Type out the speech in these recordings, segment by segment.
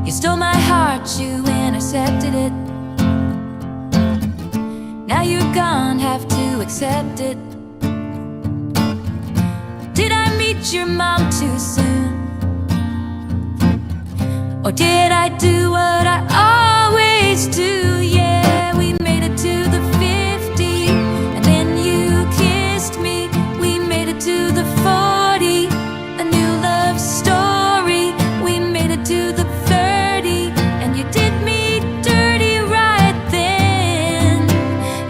You stole my heart, you intercepted it. Now you're gone, have to accept it. Did I meet your mom too soon? Or did I do what I always do? Yeah, we made it to the 50, and then you kissed me. We made it to the 40, a new love story. We made it to the 30, and you did me dirty right then.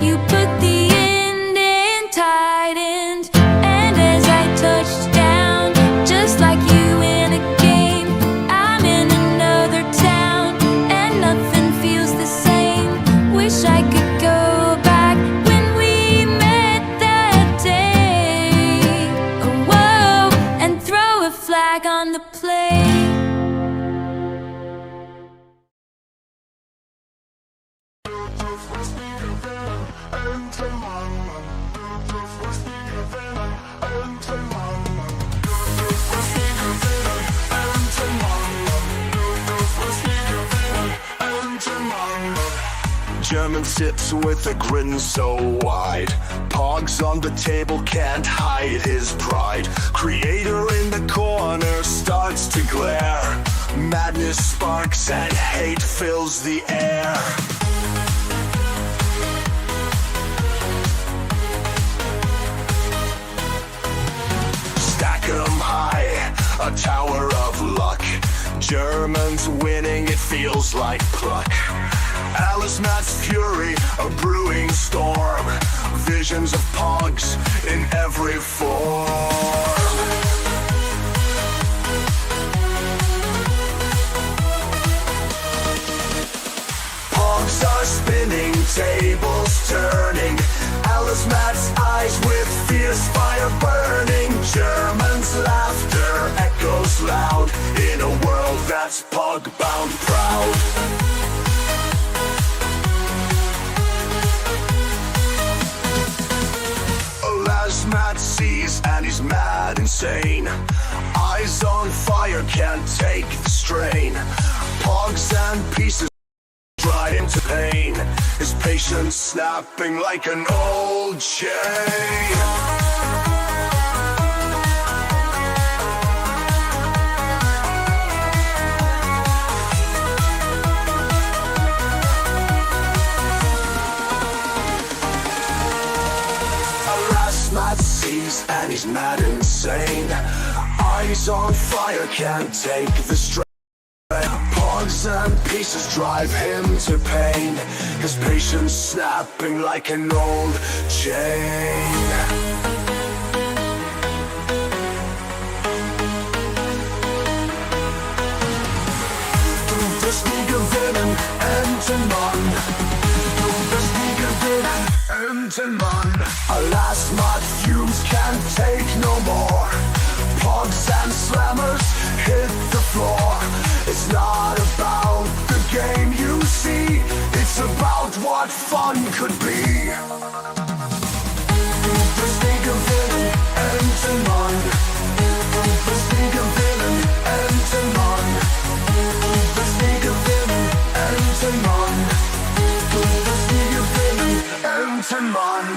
You put the end in tight end, and as I touched down, just like you in a game, I'm in another town, and nothing feels the same. Wish I could go back when we met that day. Oh, whoa, and throw a flag on the play. German sips with a grin so wide. Pogs on the table can't hide his pride. Creator in the corner starts to glare. Madness sparks and hate fills the air. Stack 'em high, a tower of luck. Germans winning, it feels like pluck. Alice Matt's fury, a brewing storm. Visions of pogs in every form. Pogs are spinning, tables turning. Alice Matt's eyes with fierce fire burning. Germans' laughter echoes loud in a world that's pog-bound proud. Matt sees and he's mad insane. Eyes on fire, can't take the strain. Pogs and pieces dried into pain. His patience snapping like an old chain. And he's mad insane. Eyes on fire, can't take the strain. Pogs and pieces drive him to pain. His patience snapping like an old chain. Das nie gewinnen, enden Mann. Das nie gewinnen, enden Mann. Alas, mud fumes can't take no more. Pogs and slammers hit the floor. It's not about the game you see, it's about what fun could be. Das nie gewinnen, enden Mann. Das nie gewinnen, enden Mann. Das nie gewinnen, enden Mann. Das nie gewinnen, enden Mann.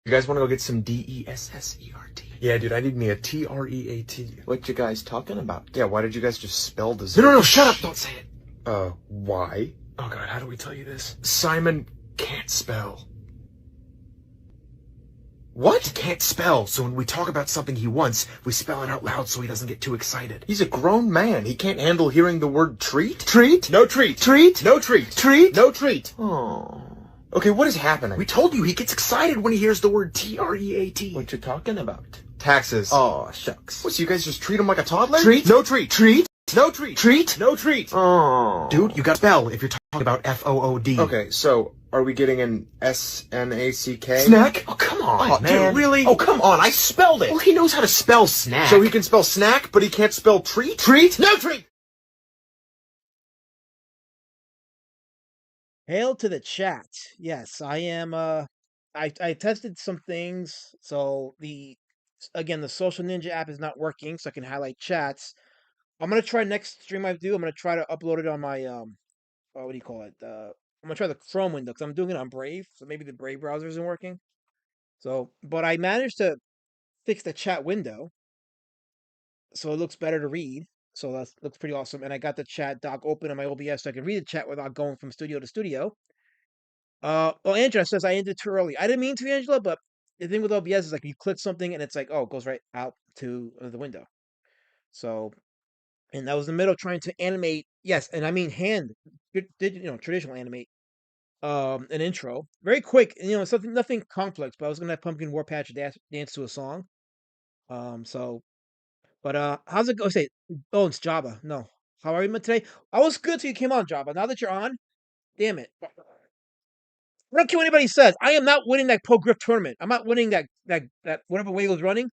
You guys want to go get some D-E-S-S-E-R-T? Yeah, dude, I need me a T-R-E-A-T. What you guys talking about? Yeah, why did you guys just spell dessert? No, shut up! Don't say it! Why? Oh god, how do we tell you this? Simon can't spell. What? He can't spell, so when we talk about something he wants, we spell it out loud so he doesn't get too excited. He's a grown man. He can't handle hearing the word treat? Treat? No treat. Treat? No treat. Treat? No treat. Oh. Okay, what is happening? We told you he gets excited when he hears the word T-R-E-A-T. What you talking about? Taxes. Oh, shucks. What, so you guys just treat him like a toddler? Treat? No treat. Treat? No treat. Treat? No treat. Oh. Dude, you got to spell if you're talking about FOOD. Okay, so are we getting an SNACK? Snack? Oh, come on, Oh, man. dude, really? Oh, come on. I spelled it. Well, he knows how to spell snack. So he can spell snack, but he can't spell treat? Treat? No treat. Hail to the chat. Yes, I am I tested some things. So the social ninja app is not working, so I can highlight chats. I'm gonna try next stream I do. I'm gonna try to upload it on my what do you call it? I'm gonna try the Chrome window because I'm doing it on Brave, so maybe the Brave browser isn't working. So, but I managed to fix the chat window, so it looks better to read. So that looks pretty awesome. And I got the chat doc open on my OBS, so I can read the chat without going from studio to studio. Oh, Angela says I ended too early. I didn't mean to, Angela, but the thing with OBS is like you click something and it's like, oh, it goes right out to the window. So, and I was in the middle trying to animate. Yes, and I mean hand, traditional animate. An intro, very quick. Something nothing complex. But I was gonna have Pumpkin Warpatch dance to a song. So, but how's it go? Say, oh, it's Java. No, how are you today? I was good till you came on, Java. Now that you're on, damn it. I don't care what anybody says. I am not winning that Pro Grip tournament. I'm not winning that whatever Wiggle's running,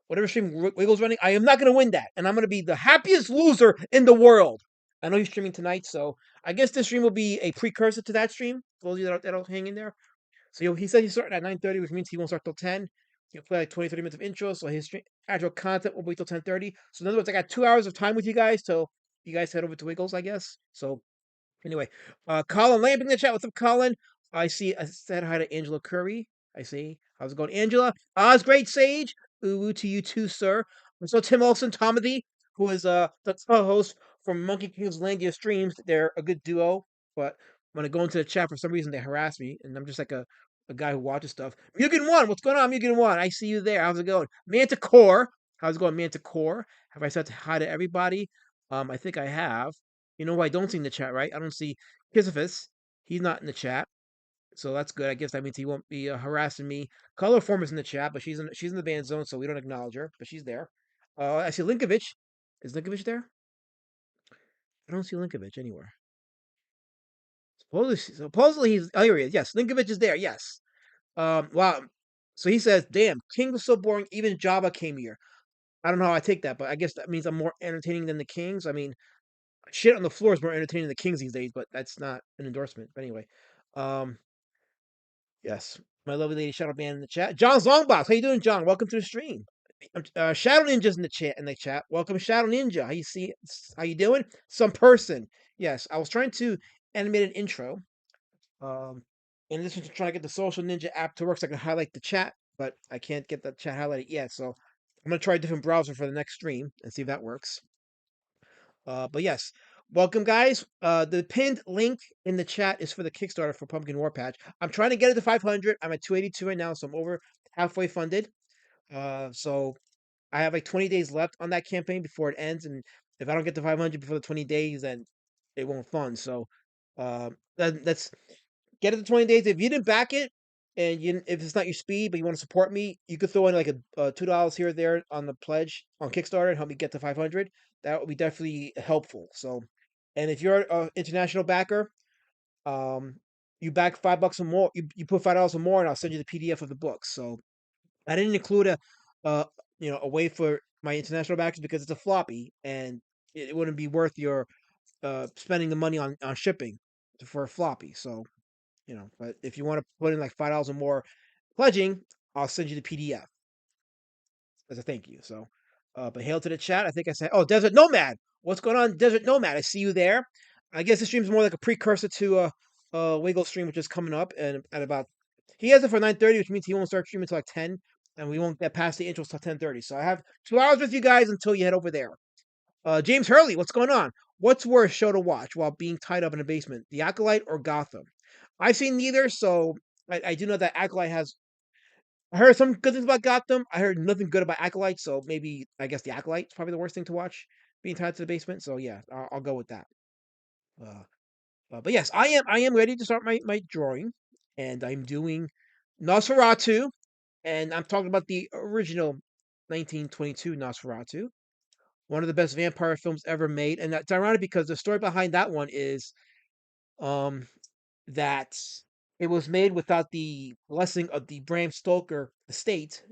whatever stream Wiggle's running. I am not going to win that, and I'm going to be the happiest loser in the world. I know he's streaming tonight, so I guess this stream will be a precursor to that stream. For those of you that'll hang in there. So he said he's starting at 9:30, which means he won't start till 10. He'll play like 20, 30 minutes of intro, so his actual content will be till 10:30. So in other words, I got 2 hours of time with you guys till you guys head over to Wiggles, I guess. So anyway, Colin Lamb in the chat. What's up, Colin? I said hi to Angela Curry. I see. How's it going, Angela? Oz Great Sage. Ooh to you too, sir. So Tim Olson, Tomedy, who is the co-host from Monkey King's Landia streams. They're a good duo, but when I go into the chat, for some reason they harass me, and I'm just like a guy who watches stuff. Mugen One, what's going on, Mugen One? I see you there. How's it going? Manticore, how's it going, Manticore? Have I said hi to everybody? I think I have. You know who I don't see in the chat, right? I don't see Kissifus. He's not in the chat, so that's good. I guess that means he won't be harassing me. Colorform is in the chat, but she's in the ban zone, so we don't acknowledge her, but she's there. I see Linkovich. Is Linkovich there? I don't see Linkovich anywhere. Supposedly he's. Oh, here he is. Yes, Linkovich is there. Yes. Wow. So he says, "Damn, King was so boring. Even Java came here." I don't know how I take that, but I guess that means I'm more entertaining than the Kings. I mean, shit on the floor is more entertaining than the Kings these days, but that's not an endorsement. But anyway, um, yes, my lovely lady Shadow Band in the chat. John Zongbox, how you doing, John? Welcome to the stream. Shadow Ninja's in the chat. Welcome, Shadow Ninja. How you doing? Some person. Yes, I was trying to animate an intro. In addition to trying to get the Social Ninja app to work, so I can highlight the chat, but I can't get the chat highlighted yet. So I'm gonna try a different browser for the next stream and see if that works. But yes, welcome, guys. The pinned link in the chat is for the Kickstarter for Pumpkin Warpatch. I'm trying to get it to 500. I'm at 282 right now, so I'm over halfway funded. So I have like 20 days left on that campaign before it ends, and if I don't get to 500 before the 20 days, then it won't fund. So that's get it to 20 days. If you didn't back it, and if it's not your speed, but you want to support me, you could throw in like a $2 here or there on the pledge on Kickstarter and help me get to 500. That would be definitely helpful. So, and if you're an international backer, you back $5 or more, you put $5 or more, and I'll send you the PDF of the book. So I didn't include uh, a way for my international backers because it's a floppy, and it wouldn't be worth your spending the money on shipping for a floppy. So but if you want to put in like $5 or more pledging, I'll send you the PDF as a thank you. So, but hail to the chat. I think I said, oh, Desert Nomad. What's going on, Desert Nomad? I see you there. I guess the stream's more like a precursor to Wiggle stream, which is coming up and at about. He has it for 9:30, which means he won't start streaming until like 10, and we won't get past the intros till 10:30. So I have 2 hours with you guys until you head over there. James Hurley, what's going on? What's worse show to watch while being tied up in a basement, The Acolyte or Gotham? I've seen neither, so I do know that Acolyte has. I heard some good things about Gotham. I heard nothing good about Acolyte, so maybe I guess The Acolyte's probably the worst thing to watch, being tied to the basement. So yeah, I'll go with that. But yes, I am ready to start my drawing, and I'm doing Nosferatu, and I'm talking about the original 1922 Nosferatu. one of the best vampire films ever made, and that's ironic because the story behind that one is um that it was made without the blessing of the Bram Stoker estate.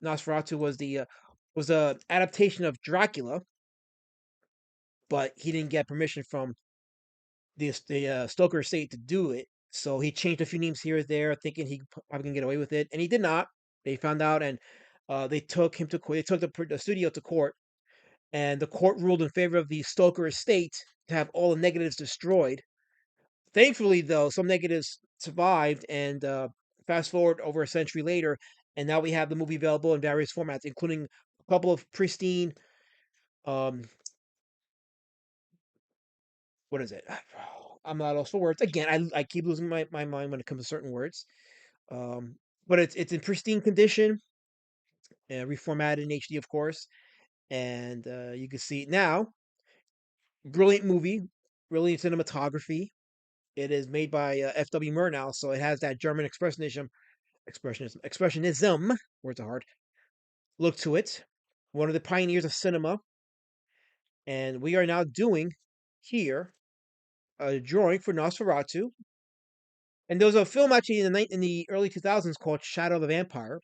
Nosferatu was a adaptation of Dracula, but he didn't get permission from the Stoker estate to do it. So he changed a few names here or there, thinking he probably can get away with it, and he did not. They found out, and they took him to court. They took the studio to court, and the court ruled in favor of the Stoker estate to have all the negatives destroyed. Thankfully, though, some negatives survived, and fast forward over a century later, and now we have the movie available in various formats, including a couple of pristine, um, what is it? I'm not lost for words. Again, I keep losing my mind when it comes to certain words. Um, but it's in pristine condition, reformatted in HD, of course, and you can see it now. Brilliant movie, brilliant cinematography. It is made by F.W. Murnau, so it has that German expressionism, words are hard, look to it. One of the pioneers of cinema, and we are now doing here a drawing for Nosferatu. And there was a film actually in the early 2000s called Shadow of the Vampire,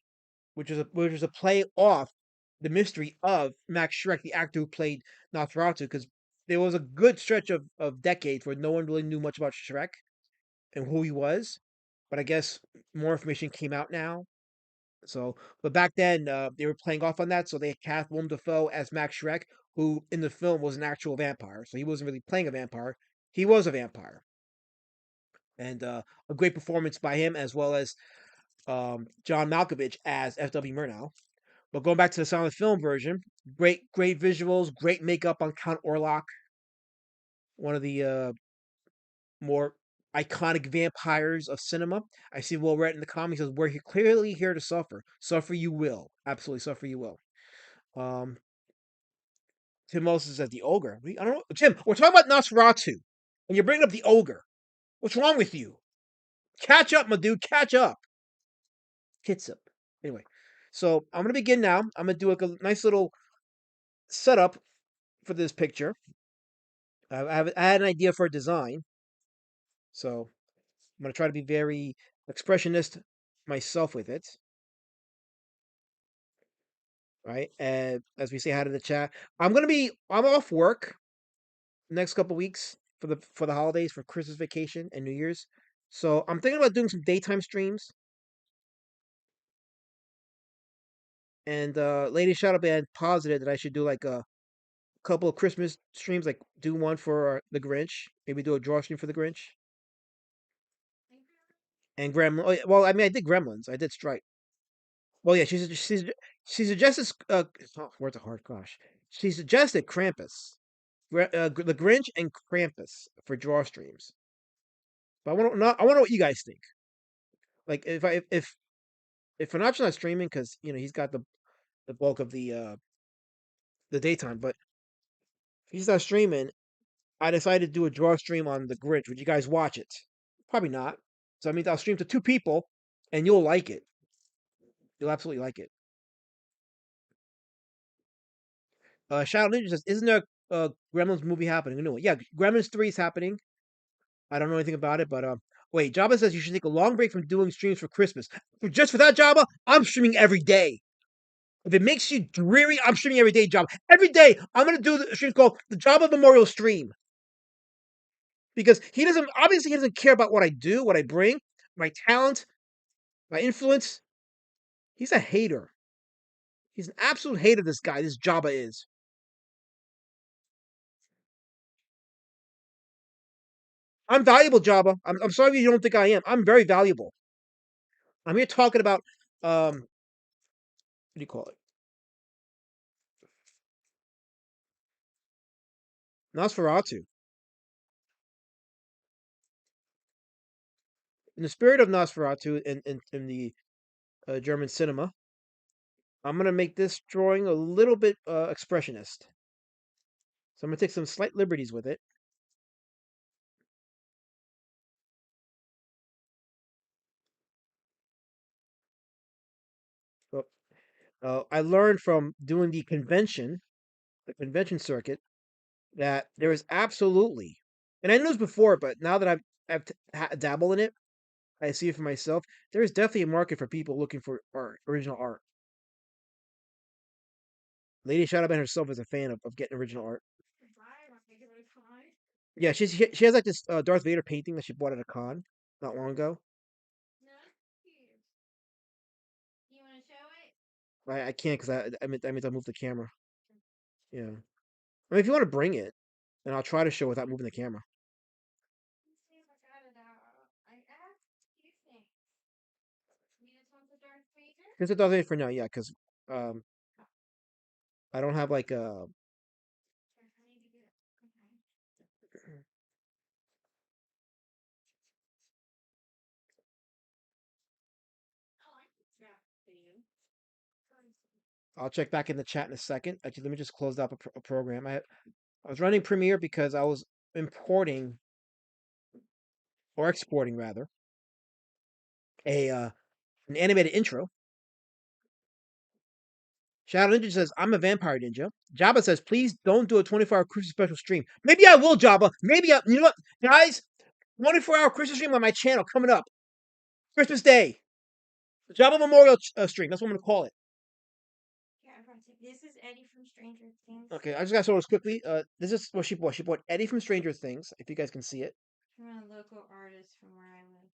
which was a play off the mystery of Max Schreck, the actor who played Nosferatu, because there was a good stretch of decades where no one really knew much about Schreck and who he was. But I guess more information came out now. So, but back then they were playing off on that, so they cast Willem Dafoe as Max Schreck, who in the film was an actual vampire. So he wasn't really playing a vampire; he was a vampire, and a great performance by him as well as John Malkovich as F.W. Murnau. But going back to the silent film version, great visuals, great makeup on Count Orlok, one of the more iconic vampires of cinema. I see Will Rhett in the comics says we're clearly here to suffer. Suffer you will. Absolutely suffer you will. Um, Tim Moses says the ogre. I don't know. Tim, we're talking about Nosferatu, and you're bringing up the ogre. What's wrong with you? Catch up, my dude. Catch up. Hits up. Anyway, so I'm gonna begin now. I'm gonna do like a nice little setup for this picture. I had an idea for a design, so I'm gonna try to be very expressionist myself with it. Right? And as we say hi to the chat, I'm off work next couple weeks for the holidays, for Christmas vacation and New Year's. So I'm thinking about doing some daytime streams. And Lady Shadowband posited that I should do like a couple of Christmas streams, like do one for the Grinch, maybe do a draw stream for the Grinch and Gremlin. Oh, yeah, well, I mean, I did Gremlins, I did Stripe. Well, yeah, she suggested oh, words are hard. Gosh, she suggested Krampus. The Grinch and Krampus for draw streams. But I want to know what you guys think. Like if Fernand's not streaming because he's got the bulk of the daytime, but if he's not streaming, I decided to do a draw stream on the Grinch. Would you guys watch it? Probably not. So I mean, I'll stream to two people, and you'll like it. You'll absolutely like it. Shadow Ninja says, "Isn't there a Gremlins movie happening? A new one? Yeah, Gremlins 3 is happening. I don't know anything about it, but wait, Jabba says you should take a long break from doing streams for Christmas. Just for that, Jabba, I'm streaming every day. If it makes you dreary, I'm streaming every day, Jabba. Every day, I'm gonna do the stream called the Jabba Memorial Stream because he doesn't care about what I do, what I bring, my talent, my influence. He's a hater. He's an absolute hater. This guy, this Jabba is. I'm valuable, Jabba. I'm sorry if you don't think I am. I'm very valuable. I'm here talking about what do you call it? Nosferatu. In the spirit of Nosferatu in the German cinema, I'm gonna make this drawing a little bit expressionist. So I'm gonna take some slight liberties with it. So, I learned from doing the convention the convention circuit that there is absolutely, and I knew this before, but now that dabbled in it, I see it for myself. There is definitely a market for people looking for art, original art. Lady Shadowban herself is a fan of getting original art. Yeah, she has like this Darth Vader painting that she bought at a con not long ago. I can't because I meant to move the camera. Yeah, I mean if you want to bring it, and I'll try to show without moving the camera. Since it does it for now, yeah, because um I don't have like a. I'll check back in the chat in a second. Actually, let me just close up a program. I was running Premiere because I was importing or exporting rather a an animated intro. Shadow Ninja says, I'm a vampire ninja. Jabba says, please don't do a 24-hour Christmas special stream. Maybe I will, Jabba. You know what, guys? 24-hour Christmas stream on my channel coming up. Christmas Day. Jabba Memorial stream. That's what I'm going to call it. This is Eddie from Stranger Things. Okay, I just got to show this quickly. This is what she bought. She bought Eddie from Stranger Things, if you guys can see it. From a local artist from where I live.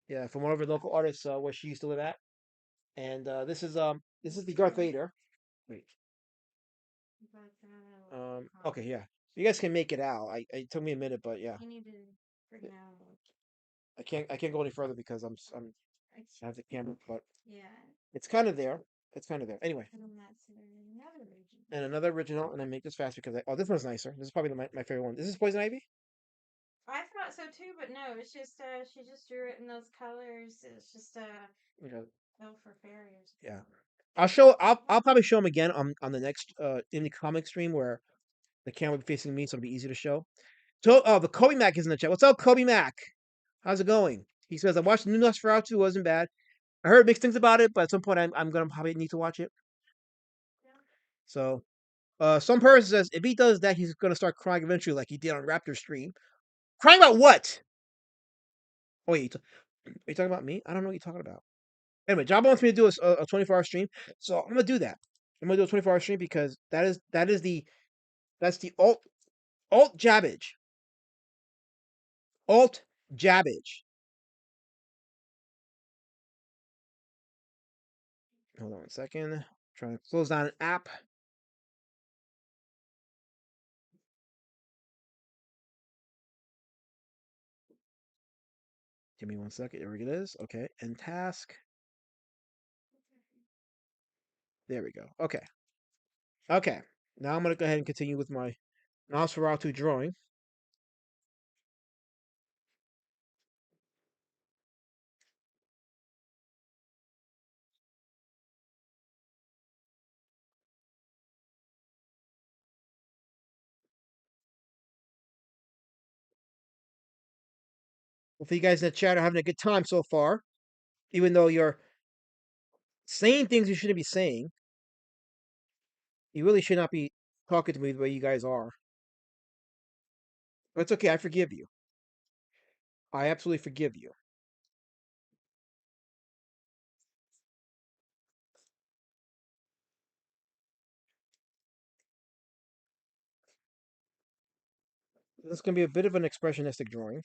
Yeah, from one of her local artists where she used to live at. And this is the Darth Vader. Wait. Okay, yeah. You guys can make it out. It took me a minute, but yeah. You need to bring it out. I can't go any further because I have the camera, but Yeah. it's kind of there. It's kind of there. Anyway. And Another original, and I make this fast because this one's nicer. This is probably my favorite one. This is Poison Ivy. I thought so too, but no, it's just she just drew it in those colors. It's just Okay. for fairies. Yeah. I'll probably show them again on the next indie comic stream where the camera will be facing me, so it'll be easy to show. So the Kobe Mac is in the chat. What's up, Kobe Mac? How's it going? He says I watched the new Nosferatu. It wasn't bad. I heard mixed things about it, but at some point I'm gonna probably need to watch it. So some person says if he does that, he's gonna start crying eventually, like he did on Raptor stream. Crying about what? Oh wait, are you talking about me? I don't know what you're talking about. Anyway, Jabba wants me to do a 24-hour stream, so I'm gonna do that. I'm gonna do a 24-hour stream because that's the alt jabbage. Alt jabbage. Hold on 1 second. Trying to close down an app. Give me 1 second. There it is. Okay, and task. There we go. Okay. Okay. Now I'm gonna go ahead and continue with my Nosferatu drawing. Hopefully you guys in the chat are having a good time so far, even though you're saying things you shouldn't be saying. You really should not be talking to me the way you guys are. But it's okay. I forgive you. I absolutely forgive you. This is going to be a bit of an expressionistic drawing.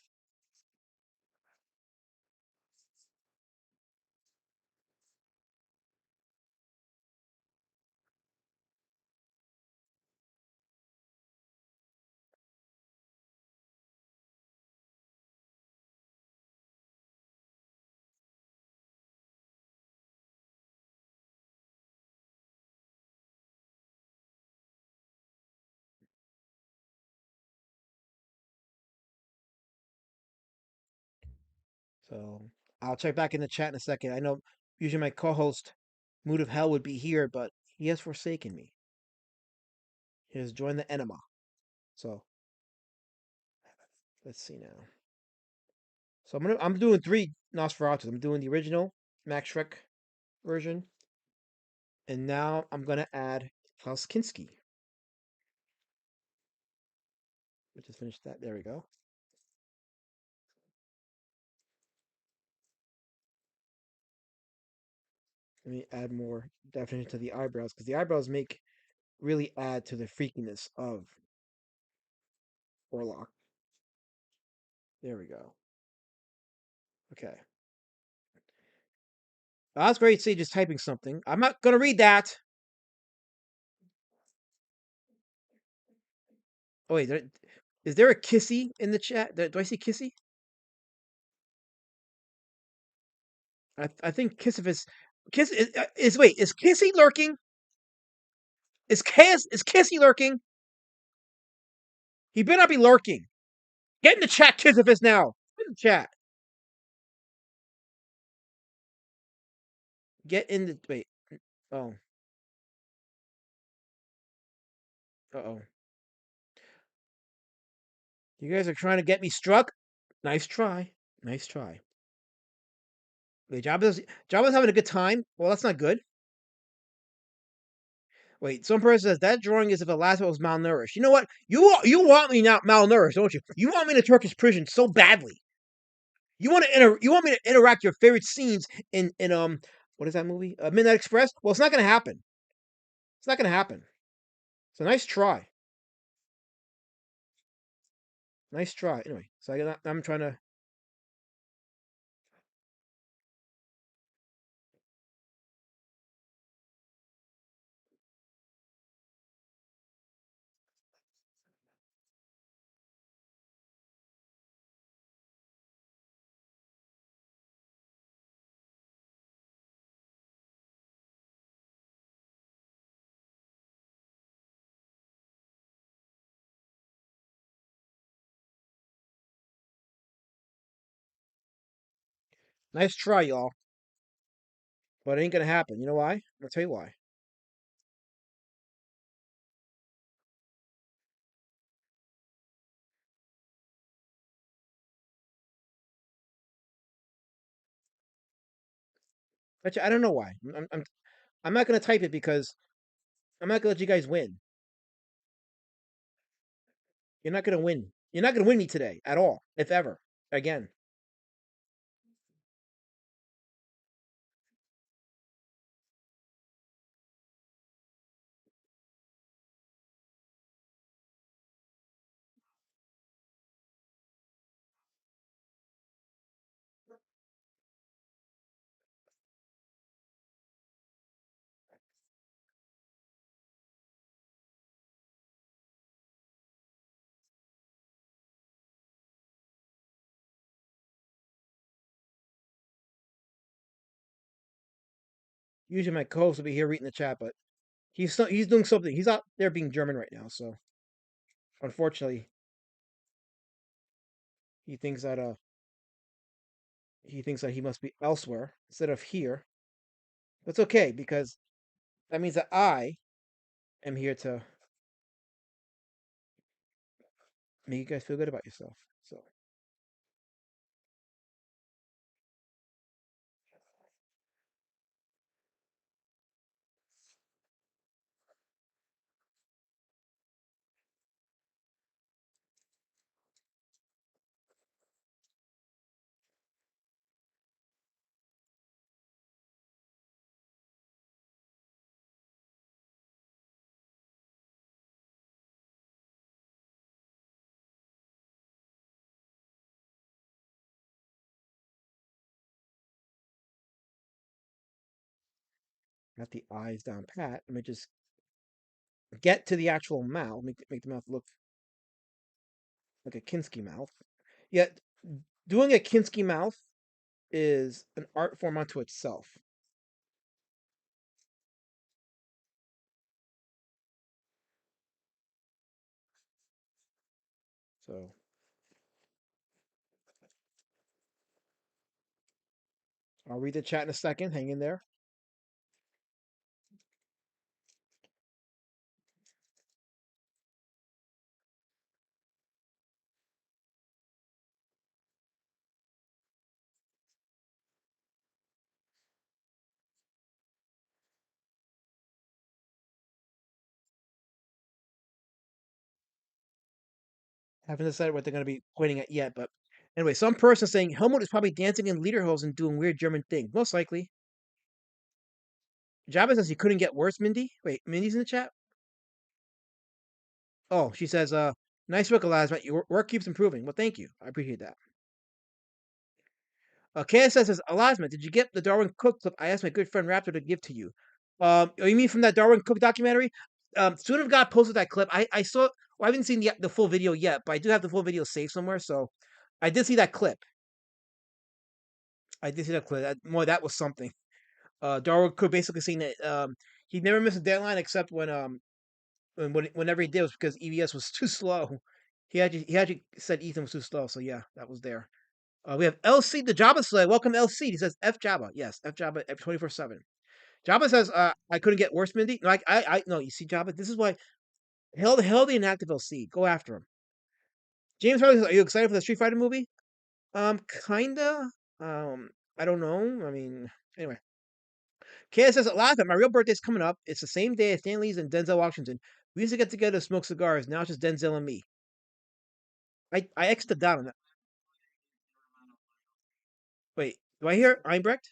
So I'll check back in the chat in a second. I know usually my co-host Mood of Hell would be here, but he has forsaken me. He has joined the enema. So let's see now. So I'm doing 3 Nosferatus. I'm doing the original Max Shrek version, and now I'm gonna add Klaus Kinski. We just finished that. There we go. Let me add more definition to the eyebrows because the eyebrows make really add to the freakiness of Orlok. There we go. Okay. That's great. Sage is typing something. I'm not gonna read that. Oh wait, is there a Kissy in the chat? Do I see Kissy? I think Kissifus. Kiss is wait, is Kissy lurking? Is Kissy lurking? He better not be lurking. Get in the chat, Kissifus now. Get in the chat. Get in the wait. Oh. Uh-oh. You guys are trying to get me struck? Nice try. Nice try. Wait, Jabba's having a good time? Well, that's not good. Wait, some person says that drawing is if a last was malnourished. You know what? You want me not malnourished, don't you? You want me in a Turkish prison so badly. You want me to interact your favorite scenes in what is that movie? Midnight Express? Well, it's not gonna happen. It's not gonna happen. So nice try. Nice try. Anyway, so I'm trying to nice try, y'all. But it ain't gonna happen. You know why? I'll tell you why. But I don't know why. I'm not gonna type it because I'm not gonna let you guys win. You're not gonna win. You're not gonna win me today at all, if ever. Again. Usually my co-host will be here reading the chat, but he's doing something. He's out there being German right now, so unfortunately he thinks that he must be elsewhere instead of here. That's okay because that means that I am here to make you guys feel good about yourself. So got the eyes down pat. Let me just get to the actual mouth. Make the mouth look like a Kinski mouth. Yet doing a Kinski mouth is an art form unto itself. So I'll read the chat in a second. Hang in there. Haven't decided what they're going to be pointing at yet, but anyway, some person saying Helmut is probably dancing in lederhosen and doing weird German things. Most likely. Jabba says he couldn't get worse, Mindy. Wait, Mindy's in the chat? Oh, she says, nice work, Eliza. Your work keeps improving. Well, thank you. I appreciate that. KSS says, Eliza, did you get the Darwin Cook clip I asked my good friend Raptor to give to you? Oh, you mean from that Darwin Cook documentary? Soon have God posted that clip. I saw. Well, I haven't seen the full video yet, but I do have the full video saved somewhere. So I did see that clip. That was something. Darwin Cook basically saying that he never missed a deadline except whenever he did was because EVS was too slow. He actually said Ethan was too slow. So yeah, that was there. We have LC the Jabba Slay. Welcome LC. He says F Jabba. Yes, F Jabba 24/7. Jabba says I couldn't get worse, Mindy. No, I no. You see, Jabba. This is why hell the inactive LC. Go after him. James Harley says, are you excited for the Street Fighter movie? Kinda. I don't know. I mean, anyway. Kayla says, laugh at my real birthday's coming up. It's the same day as Stan Lee's and Denzel Washington. We used to get together to smoke cigars. Now it's just Denzel and me. I exited down on that. Wait, do I hear Einbrecht?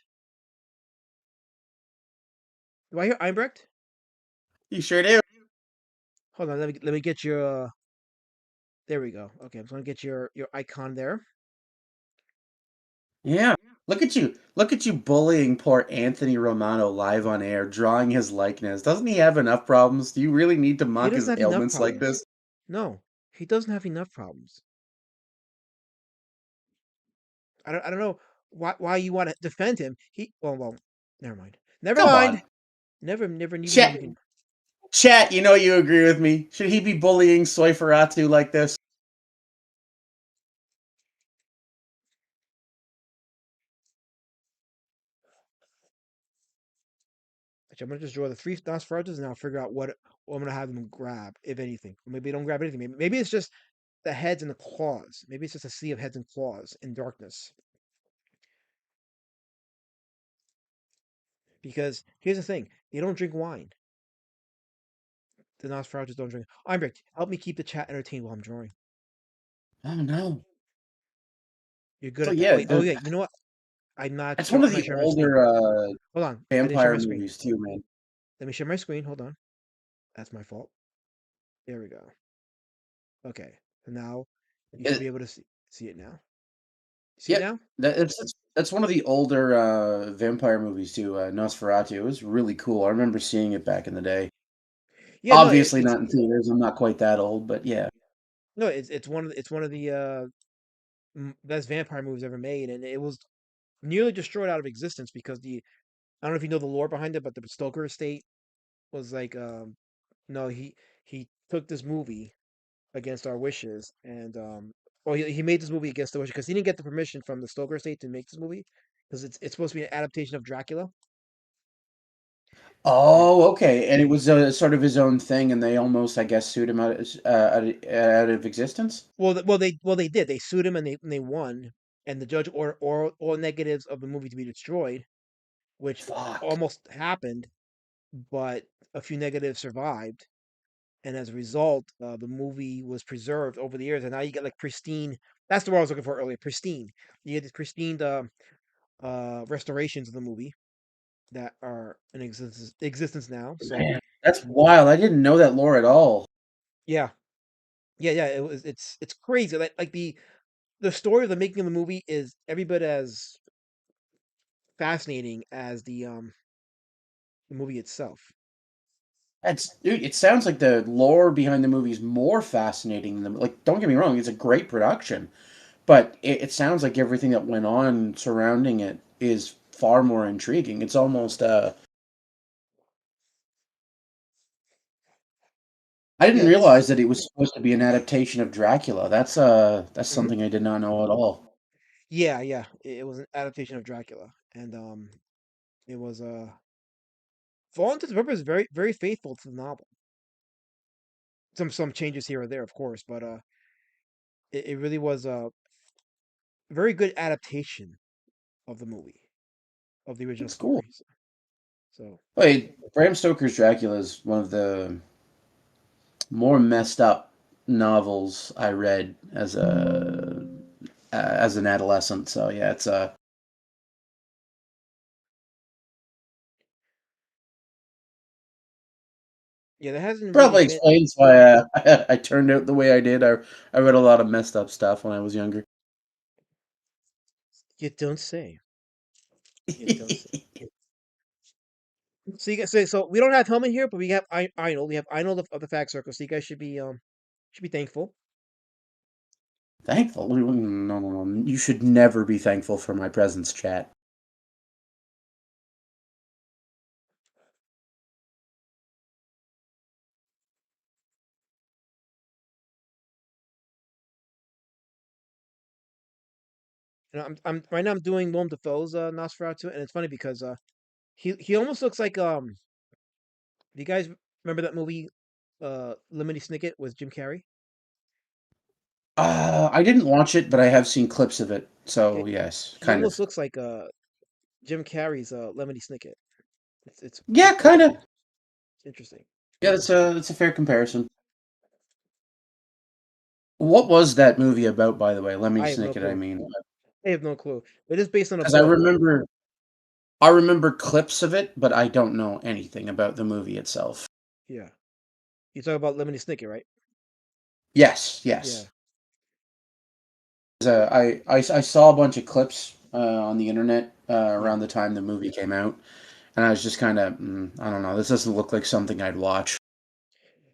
Do I hear Einbrecht? You sure do. Hold on, let me get your there we go. Okay, I'm just gonna get your icon there. Yeah. Look at you. Look at you bullying poor Anthony Romano live on air, drawing his likeness. Doesn't he have enough problems? Do you really need to He mock doesn't his have enough ailments like problems. this? No, he doesn't have enough problems. I don't know why you want to defend him. Well, never mind. Never Come on. mind. Never even Chat, you can. chat, you know you agree with me. Should he be bullying Soiferatu like this? Actually, I'm gonna just draw the three Nosferatus and I'll figure out what I'm gonna have them grab, if anything. Or maybe they don't grab anything. Maybe it's just the heads and the claws. Maybe it's just a sea of heads and claws in darkness. Because here's the thing: they don't drink wine. The Nosferatus don't drink. Einbrecht, help me keep the chat entertained while I'm drawing. Oh no. You're good So at that. yeah, Wait. Oh yeah. You know what? I'm not. that's one I'm of not the sharing my screen. older Hold on. I didn't share vampire my screen. movies too, man. Let me share my screen. Hold on. That's my fault. There we go. Okay. So now you should be It, able to see it now. See it yeah, now? that's one of the older vampire movies too. Nosferatu. It was really cool. I remember seeing it back in the day. Yeah. No. Obviously not in theaters. I'm not quite that old, but yeah. No. It's one of the best vampire movies ever made, and it was nearly destroyed out of existence because I don't know if you know the lore behind it, but the Stoker estate was like no he took this movie against our wishes and well he made this movie against the wishes because he didn't get the permission from the Stoker estate to make this movie because it's supposed to be an adaptation of Dracula. And Oh, okay. And it was sort of his own thing, and they almost, I guess, sued him out of existence. well they did, they sued him and they won, and the judge ordered all negatives of the movie to be destroyed, which Fuck. almost happened, but a few negatives survived, and as a result, the movie was preserved over the years, and now you get like pristine. That's the word I was looking for earlier. Pristine. You get these pristine restorations of the movie that are in existence now. So Man, that's wild. I didn't know that lore at all. yeah, yeah. It's crazy. Like the story of the making of the movie is every bit as fascinating as the movie itself. That's dude. It sounds like the lore behind the movie is more fascinating than like. Don't get me wrong, it's a great production, but it sounds like everything that went on surrounding it is far more intriguing. It's almost I didn't Yeah, it's realize that it was supposed to be an adaptation of Dracula. That's mhm. something I did not know at all. Yeah. It was an adaptation of Dracula, and it was for all intents and purposes very faithful to the novel. Some changes here or there, of course, but it really was a very good adaptation of the movie, of the original It's cool. story. So Wait, Bram Stoker's Dracula is one of the more messed up, novels I read as an adolescent. So yeah, it's Yeah, there hasn't really probably been. explains why I turned out the way I did. I read a lot of messed up stuff when I was younger. You don't say. You don't say. So you guys say so we don't have Helmet here, but we have Arnold. We have Arnold of the Fact Circle. So you guys should be thankful. Thankful? No, no, no. You should never be thankful for my presence, chat. I'm right now. I'm doing Willem Dafoe's Nosferatu, and it's funny because he almost looks like Do you guys remember that movie Lemony Snicket with Jim Carrey? I didn't watch it, but I have seen clips of it. Yeah, So yes, he kind of. almost looks like Jim Carrey's Lemony Snicket. Yeah, It's kind of. interesting. Yeah, that's a fair comparison. What was that movie about, by the way? Let me I have no snick it. I clue. mean, I have no clue. It is based on a because I book. remember, I remember clips of it, but I don't know anything about the movie itself. Yeah. You talk about Lemony Snicket, right? Yes, Yeah. yes. I saw a bunch of clips on the internet Yeah. around the time the movie came out, and I was just kind of, I don't know, this doesn't look like something I'd watch.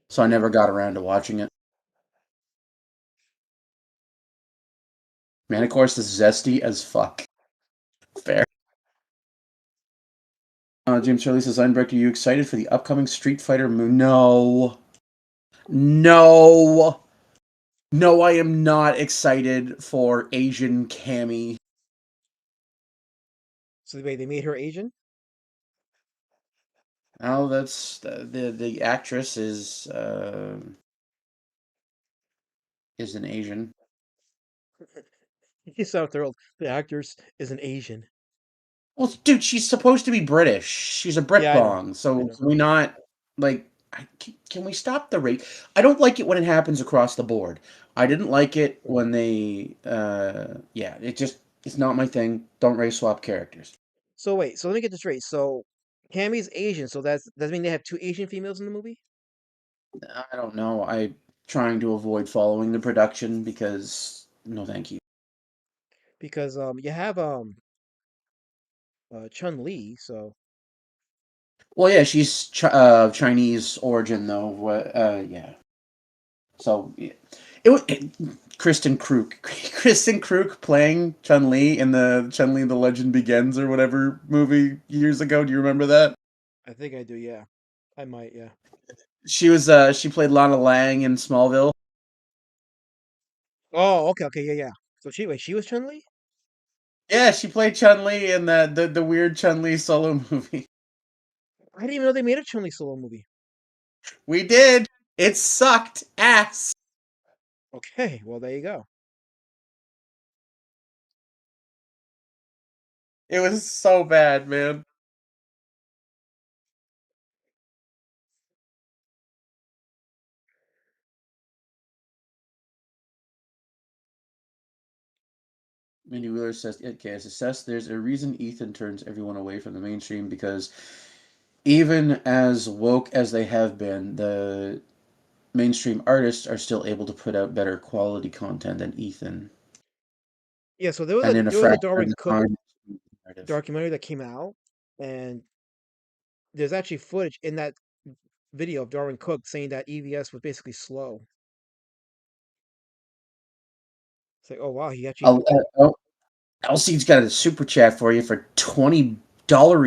So I never got around to watching it. Man, of course, this is zesty as fuck. Fair. James Shirley says, Einbrecht, are you excited for the upcoming Street Fighter movie? No. No. No, I am not excited for Asian Cammy. So wait, they made her Asian? Oh, that's the actress is an Asian. You sound thrilled. The actress is an Asian. Well, dude, she's supposed to be British. She's a Brit Yeah, I know. bong. I So know. can we not like? Can we stop the rate? I don't like it when it happens across the board. I didn't like it when they. Yeah, it's not my thing. Don't race swap characters. So wait, so let me get this straight. So Cammy's Asian, so does mean they have two Asian females in the movie? I don't know. I trying to avoid following the production because no, thank you. Because you have Chun Li, so Well, yeah, she's Chinese origin though. Yeah. So yeah. Kristen Kruk, Kristen Kruk playing Chun Li in the Chun Li: The Legend Begins or whatever movie years ago. Do you remember that? I think I do, yeah. I might, yeah. She played Lana Lang in Smallville. Oh, okay, okay, yeah, yeah. So she was Chun Li? Yeah, she played Chun Li in the weird Chun Li solo movie. I didn't even know they made a Chun Li solo movie. We did. It sucked ass. Okay, well there you go. It was so bad, man. Mindy Wheeler says, okay, as assessed, there's a reason Ethan turns everyone away from the mainstream because even as woke as they have been, the mainstream artists are still able to put out better quality content than Ethan. Yeah, so And in a there was a fraction of Darwin the Cook time, narrative. documentary that came out, and there's actually footage in that video of Darwin Cook saying that EVS was basically slow. It's like, oh wow, he actually. LC's got a super chat for you for $20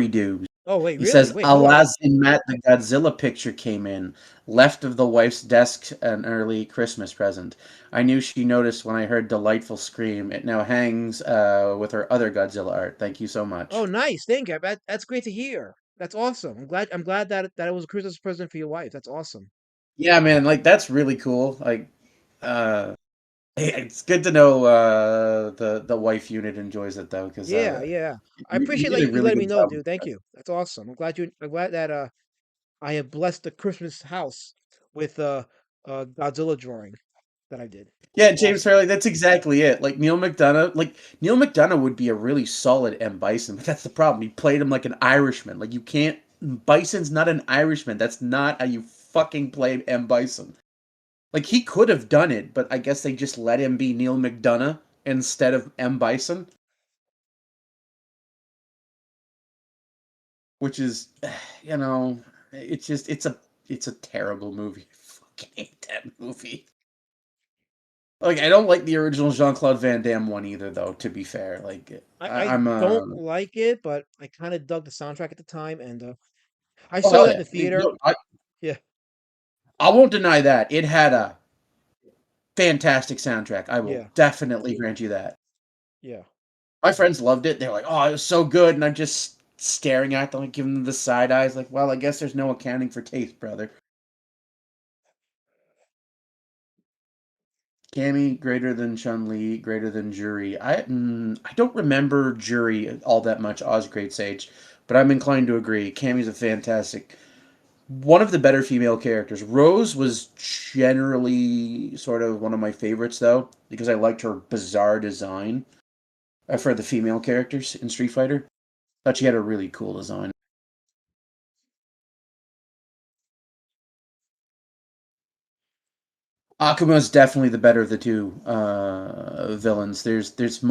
dues. Oh wait, He really? says, Wait, hold on. alas, in Matt, the Godzilla picture came in, left of the wife's desk an early Christmas present. I knew she noticed when I heard delightful scream. It now hangs with her other Godzilla art. Thank you so Oh, much. nice. Thank you. That's great to hear. That's awesome. I'm glad that it was a Christmas present for your wife. That's awesome. Yeah, man, like that's really cool. Like, uh, it's good to know the wife unit enjoys it though, because Yeah, yeah. I you appreciate did a you really letting me good know, job with dude. Thank that. you. That's awesome. I'm glad that I have blessed the Christmas house with Godzilla drawing. that I did. Yeah, James Fairley, that's exactly it. Neil McDonough would be a really solid M. Bison, but that's the problem. He played him like an Irishman. You can't. Bison's not an Irishman. That's not how you fucking play M. Bison. He could have done it, but I guess they just let him be Neil McDonough instead of M. Bison. Which is, it's a terrible movie. I fucking hate that movie. I don't like the original Jean-Claude Van Damme one either, though, to be fair. I don't like it, but I kind of dug the soundtrack at the time, and I Oh, saw hell that in the yeah. theater. Yeah, I won't deny that. It had a fantastic soundtrack. I will yeah, definitely grant you that. yeah. My friends loved it. They're like, oh, it was so good. And I'm just staring at them, giving them the side eyes, well, I guess there's no accounting for taste, brother. Cammy, greater than Chun-Li, greater than Jury. I don't remember Jury all that much, Oz Great Sage, but I'm inclined to agree. Cammy's a fantastic, one of the better female characters. Rose was generally sort of one of my favorites, though, because I liked her bizarre design for the female characters in Street Fighter. Thought she had a really cool design. Akuma's definitely the better of the two villains. There's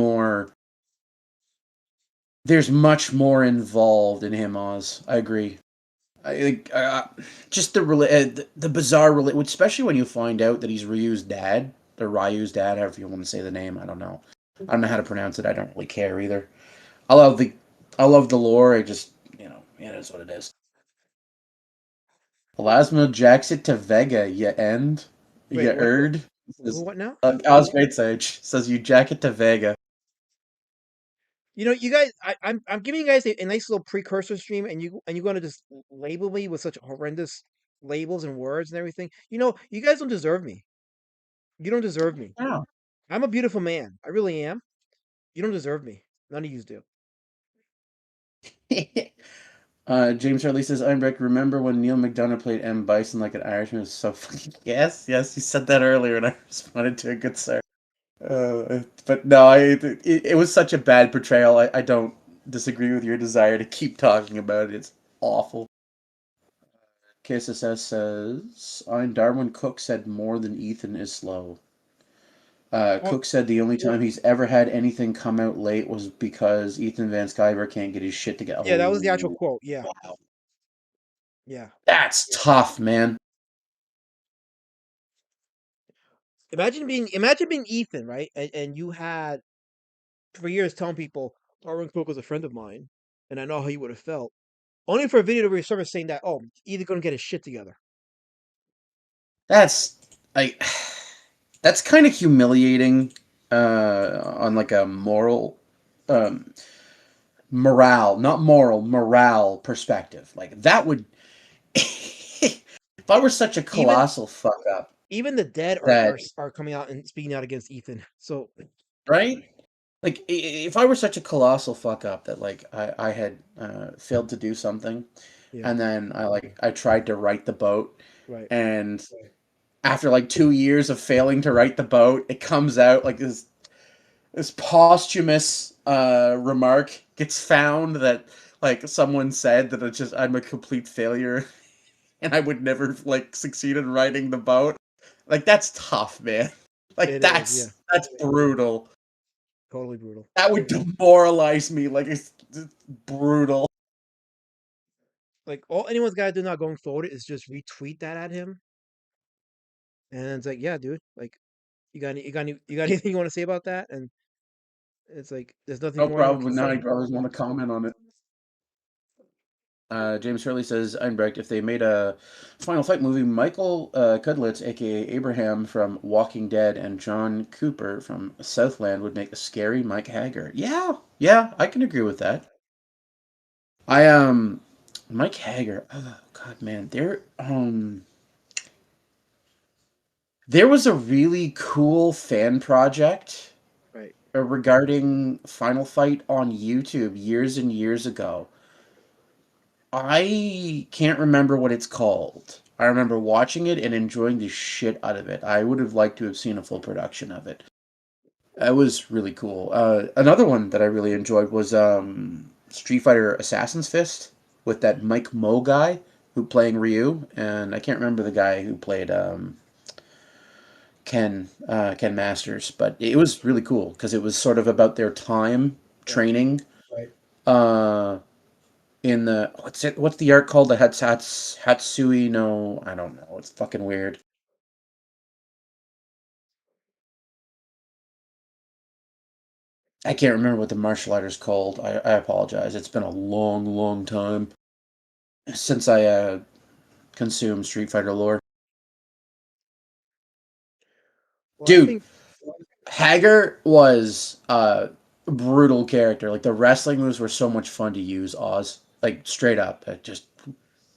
much more involved in him, Oz. I agree. I think just the bizarre especially when you find out that he's Ryu's dad, or Ryu's dad, however you want to say the name. I don't know. I don't know how to pronounce it. I don't really care either. I love the lore. I just it is what it is. Plasma jacks it to Vega. You end. Wait, You what? erd. What now? Oz Great Sage says you jack it to Vega. You guys, I'm giving you guys a nice little precursor stream, and you're gonna just label me with such horrendous labels and words and everything. You guys don't deserve me. You don't deserve me. Yeah. I'm a beautiful man. I really am. You don't deserve me. None of you do. James Harley says, Einbrecht, remember when Neil McDonough played M. Bison like an Irishman? It was so fucking... Yes, he said that earlier, and I responded to it, good sir. But no, it was such a bad portrayal. I don't disagree with your desire to keep talking about it. It's awful. KSSS says, Darwin Cook said more than Ethan is slow. Cook said the only time he's ever had anything come out late was because Ethan Van Sciver can't get his shit together. Yeah, that was the actual quote. Yeah. Wow. Yeah. That's tough, man. Imagine being Ethan, right? And you had for years telling people Darwin Cook was a friend of mine, and I know how he would have felt. Only for a video to resurface saying that, oh, either gonna get his shit together. That's kind of humiliating on a moral morale perspective. That would if I were such a colossal fuck up. Even the dead are coming out and speaking out against Ethan. So right? If I were such a colossal fuck up that I had failed to do something, yeah. and then I tried to right the boat, right, and after 2 years of failing to right the boat, it comes out this posthumous remark gets found that someone said that I'm a complete failure, and I would never succeed in righting the boat. That's tough, man. That's brutal. Totally brutal. That would demoralize me. It's brutal. All anyone's got to do now going forward is just retweet that at him, and it's yeah, dude. You got anything you want to say about that? And it's there's nothing. No more problem. Now you brothers want to comment on it. James Hurley says, Einbrecht, if they made a Final Fight movie, Michael Cudlitz, a.k.a. Abraham from Walking Dead, and John Cooper from Southland would make a scary Mike Hager. Yeah, I can agree with that. Mike Hager, oh, God, man, there was a really cool fan project regarding Final Fight on YouTube years and years ago. I can't remember what it's called. I remember watching it and enjoying the shit out of it. I would have liked to have seen a full production of it. It was really cool. Another one that I really enjoyed was Street Fighter Assassin's Fist with that Mike Mo guy who playing Ryu, and I can't remember the guy who played Ken Masters, but it was really cool because it was sort of about their time Right. training Right. uh, in the what's the art called? The Hatsui no, I don't know. It's fucking weird. I can't remember what the martial art is called. I apologize. It's been a long, long time since I consumed Street Fighter lore. Well, I Dude, think Hager was a brutal character. Like the wrestling moves were so much fun to use. Oz, like straight up, just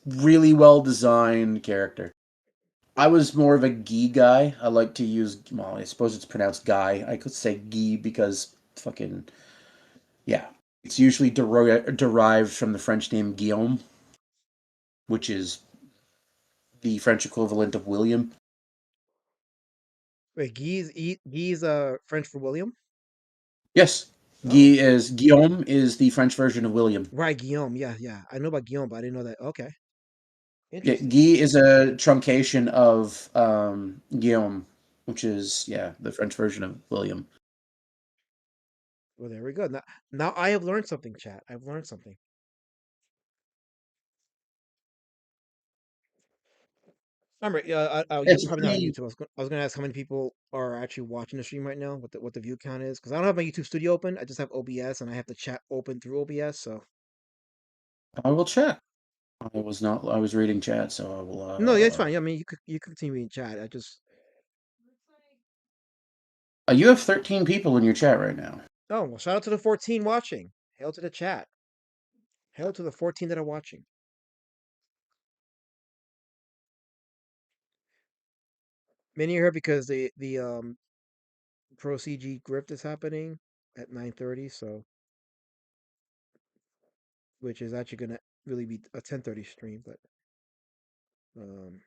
really well designed character. I was more of a Gi guy. I like to use. Well, I suppose it's pronounced Guy. I could say Gi because fucking yeah. It's usually derived from the French name Guillaume, which is the French equivalent of William. wait, Guy's French for William. Yes, Oh, Guillaume is the French version of William. right, Guillaume. Yeah, yeah. I know about Guillaume, but I didn't know that. Okay, Yeah, interesting. Guy is a truncation of Guillaume, which is yeah the French version of William. Well, there we go. Now I have learned something, chat. I've learned something. Remember, you're It's probably not on pretty. YouTube. I was gonna ask how many people are actually watching the stream right now. What the view count is? Because I don't have my YouTube Studio open. I just have OBS, and I have the chat open through OBS. So I will check. I was not. I was reading chat, so I will. no, yeah, it's fine. Yeah, I mean, you could continue in chat. I just You have 13 people in your chat right now. oh well, shout out to the 14 watching. Hail to the chat. Hail to the 14 that are watching. Many are here because the Pro CG grift is happening at 9:30. So which is actually gonna really be a 10:30 stream, but um,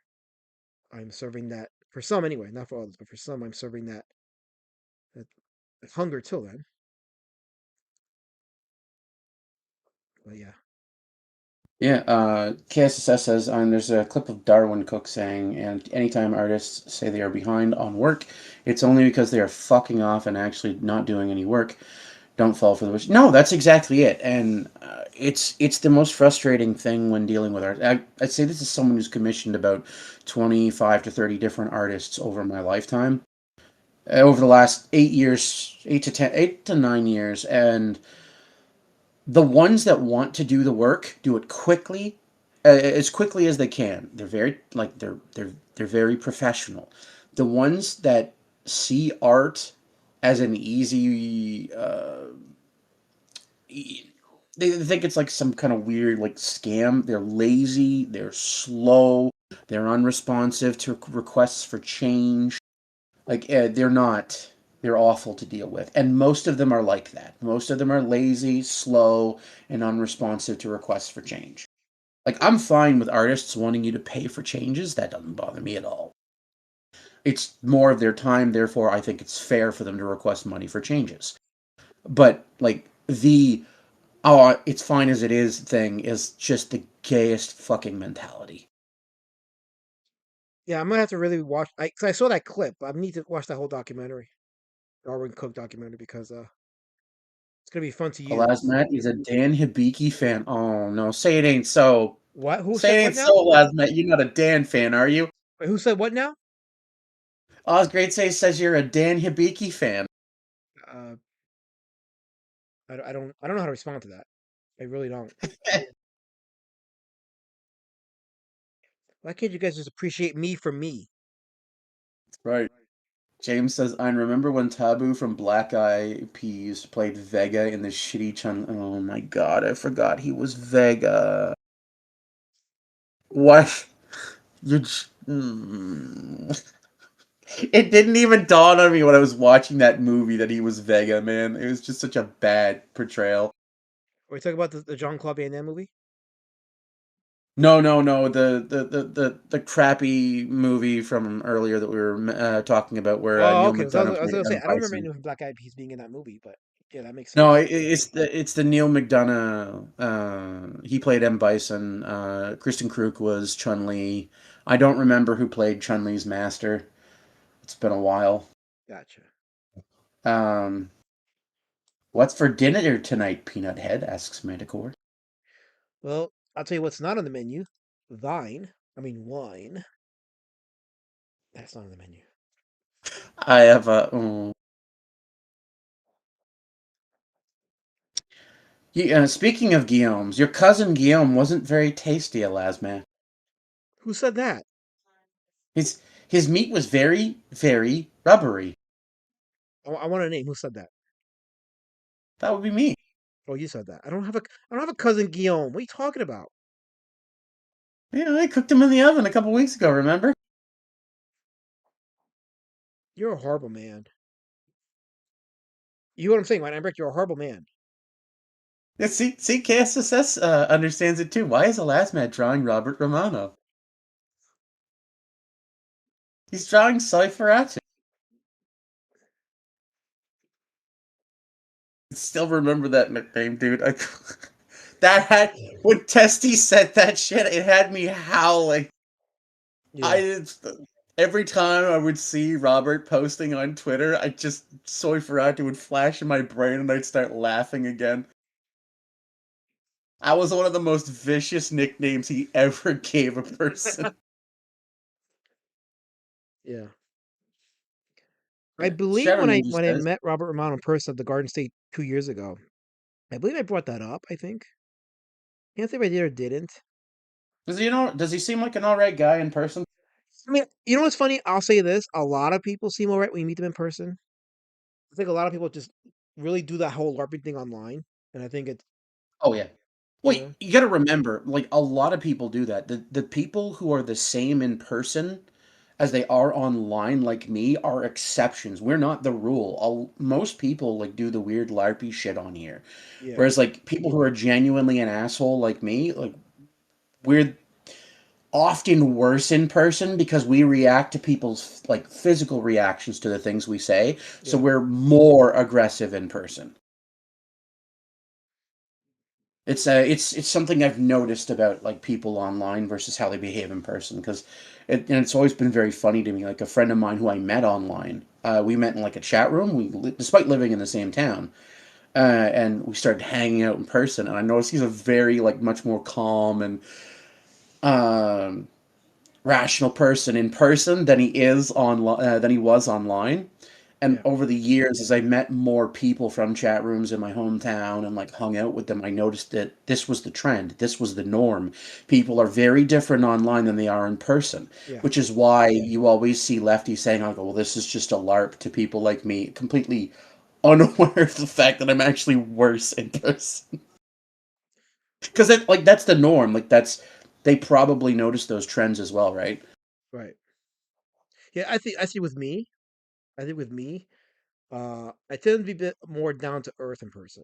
I'm serving that for some anyway, not for others, but for some, I'm serving that hunger till then. But yeah, Yeah, KSSS says there's a clip of Darwin Cook saying, and anytime artists say they are behind on work, it's only because they are fucking off and actually not doing any work. Don't fall for the wish. No, that's exactly it, and it's the most frustrating thing when dealing with art. I'd say this is someone who's commissioned about 25 to 30 different artists over my lifetime, over the last 8 years, 8 to 9 years, and the ones that want to do the work do it quickly, as quickly as they can. They're very like they're very professional. The ones that see art as an easy they think it's like some kind of weird like scam. They're lazy, they're slow, they're unresponsive to requests for change. Like they're not. They're awful to deal with, and most of them are like that. Most of them are lazy, slow, and unresponsive to requests for change. Like I'm fine with artists wanting you to pay for changes. That doesn't bother me at all. It's more of their time, therefore I think it's fair for them to request money for changes. But like the oh, it's fine as it is thing is just the gayest fucking mentality. yeah, I'm gonna have to really watch. Cause I saw that clip. I need to watch that whole documentary, Darwin Cook documentary, because it's gonna be fun to use. Alasmat is a Dan Hibiki fan. Oh no, say it ain't so. What? Who Say said it what ain't now? so, Alasmat. You're not a Dan fan, are you? Wait, who said what now? Oz Great says you're a Dan Hibiki fan. Uh, I don't know how to respond to that. I really don't. Why can't you guys just appreciate me for me? Right. James says, I remember when Taboo from Black Eye Peas played Vega in the shitty Chun. Oh my god, I forgot he was Vega. What? You. It didn't even dawn on me when I was watching that movie that he was Vega, man. It was just such a bad portrayal. Are we talking about the Jean Claude Van Damme movie? No, no, no. The crappy movie from earlier that we were talking about, where Oh, Neil okay. So McDonough I was played gonna say M. I don't remember any Bison. of the Black Eyed Peas being in that movie, but yeah, that makes No, sense. it's the Neil McDonough. He played M. Bison. Kristen Krug was Chun Li. I don't remember who played Chun Li's master. It's been a while. Gotcha. Um, what's for dinner tonight, Peanut Head? Asks Manticore. Well, I'll tell you what's not on the menu. Wine. That's not on the menu. I have a. Oh. Speaking of Guillaume's, your cousin Guillaume wasn't very tasty, Elasma. Who said that? His his meat was very, very rubbery. I want a name. Who said that? That would be me. Oh, you said that. I don't have a cousin Guillaume. What are you talking about? Yeah, I cooked him in the oven a couple weeks ago, remember? You're a horrible man. You know what I'm saying, right? Ambrecht, you're a horrible man. Yeah, see, KSSS understands it too. Why is Elasmat drawing Robert Romano? He's drawing Nosferatu. I still remember that nickname, dude. That had when Testy said that shit, it had me howling. Yeah. I every time I would see Robert posting on Twitter, I just Nosferatu would flash in my brain, and I'd start laughing again. That was one of the most vicious nicknames he ever gave a person. Yeah. I Yeah, believe Shadow when I Ninja when I says. met Robert Romano in person at the Garden State 2 years ago, I believe I brought that up, I think. Can't say if I did or didn't. Does he seem like an alright guy in person? I mean, you know what's funny? I'll say this. A lot of people seem alright when you meet them in person. I think a lot of people just really do that whole LARPing thing online. And I think it's, Oh yeah. you Wait, know, you gotta remember, like a lot of people do that. The people who are the same in person as they are online, like me, are exceptions. We're not the rule. Most people like do the weird LARPy shit on here. yeah, Whereas like people who are genuinely an asshole like me, like we're often worse in person because we react to people's like physical reactions to the things we say. So yeah, we're more aggressive in person. It's something I've noticed about like people online versus how they behave in person because it's always been very funny to me. Like a friend of mine who I met online, we met in like a chat room. Despite living in the same town, and we started hanging out in person. And I noticed he's a very like much more calm and um, rational person in person than he was online. And yeah, over the years, as I met more people from chat rooms in my hometown and like hung out with them, I noticed that this was the trend. This was the norm. People are very different online than they are in person, yeah. which is why you always see lefties saying, "I go, well, this is just a LARP," to people like me, completely unaware of the fact that I'm actually worse in person. Because that's the norm. They probably notice those trends as well, right? Right. Yeah, I see with me. I think with me, I tend to be a bit more down to earth in person.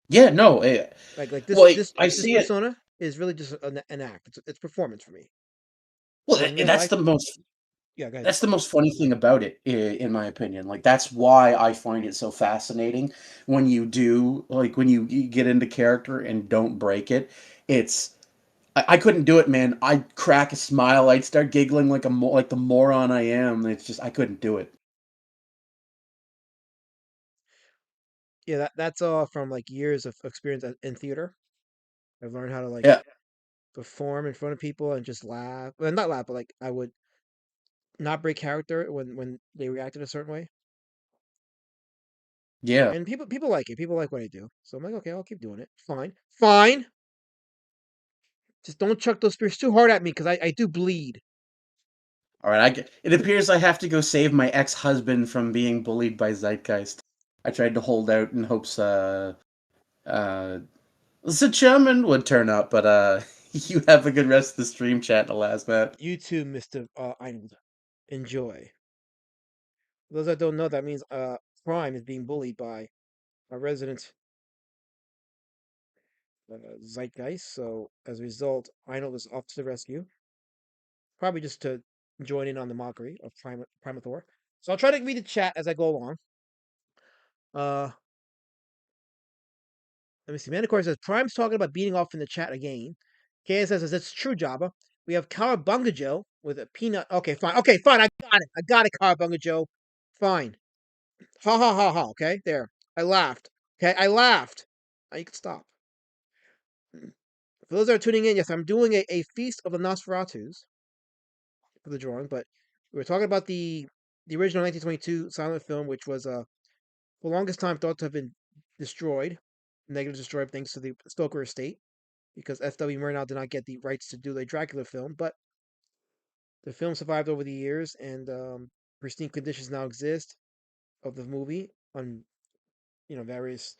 Yeah, no. Like Well, I this see it. persona is really just an act. It's performance for me. Well, But in real that's life, the most yeah, go ahead. That's the most funny thing about it, in my opinion. Like that's why I find it so fascinating when you do like when you get into character and don't break it. It's I couldn't do it, man. I'd crack a smile. I'd start giggling like like the moron I am. It's just I couldn't do it. Yeah, that's all from like years of experience in theater. I've learned how to like Yeah, perform in front of people and just laugh. Well, not laugh, but like I would not break character when they reacted a certain way. yeah. And people like it. People like what I do. So I'm like, okay, I'll keep doing it. Fine. Fine. Just don't chuck those spears too hard at me because I do bleed. All right. It appears I have to go save my ex-husband from being bullied by Zeitgeist. I tried to hold out in hopes uh the German would turn up, but you have a good rest of the stream chat, alas, Matt. You too, Mr. Einold. Enjoy. For those that don't know, that means Prime is being bullied by a resident zeitgeist. So as a result, Arnold is off to the rescue, probably just to join in on the mockery of Primathor. So I'll try to read the chat as I go along. Uh, Let me see. Manticore says Prime's talking about beating off in the chat again. KSS says it's true, Jabba. We have Cowabunga Joe with a peanut. Okay, fine. Okay, fine. I got it. I got it, Cowabunga Joe. Fine. Ha ha ha ha. Okay, there. I laughed. Okay, I laughed. Now you can stop. For those that are tuning in, yes, I'm doing a feast of the Nosferatus for the drawing, but we were talking about the original 1922 silent film, which was for the longest time thought to have been destroyed, negatively destroyed thanks to the Stoker estate, because F.W. Murnau did not get the rights to do the Dracula film, but the film survived over the years, and pristine conditions now exist of the movie on various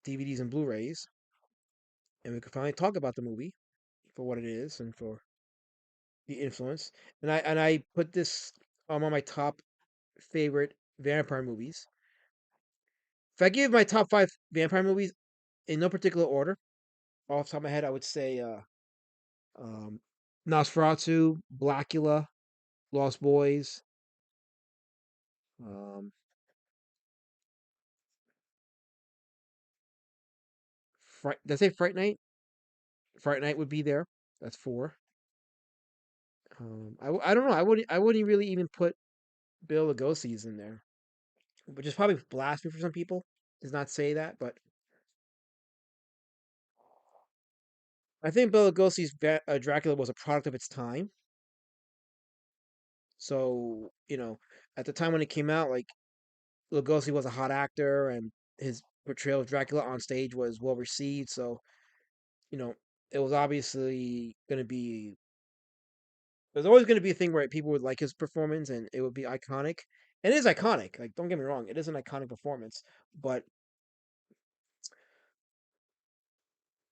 DVDs and Blu-rays, and we could finally talk about the movie for what it is and for the influence. And I put this on my top favorite vampire movies. If I give my top five vampire movies in no particular order, off the top of my head, I would say um, Nosferatu, Blackula, Lost Boys. Um, did I say Fright Night? Fright Night would be there. That's four. I don't know. I wouldn't really even put Bill Lugosi's in there, which is probably blasphemy for some people. Does not say that, but I think Bill Lugosi's Dracula was a product of its time. So at the time when it came out, like Lugosi was a hot actor, and his portrayal of Dracula on stage was well received. So you know, it was obviously going to be. There's always going to be a thing where people would like his performance, and it would be iconic. And it is iconic. Like, don't get me wrong, it is an iconic performance. But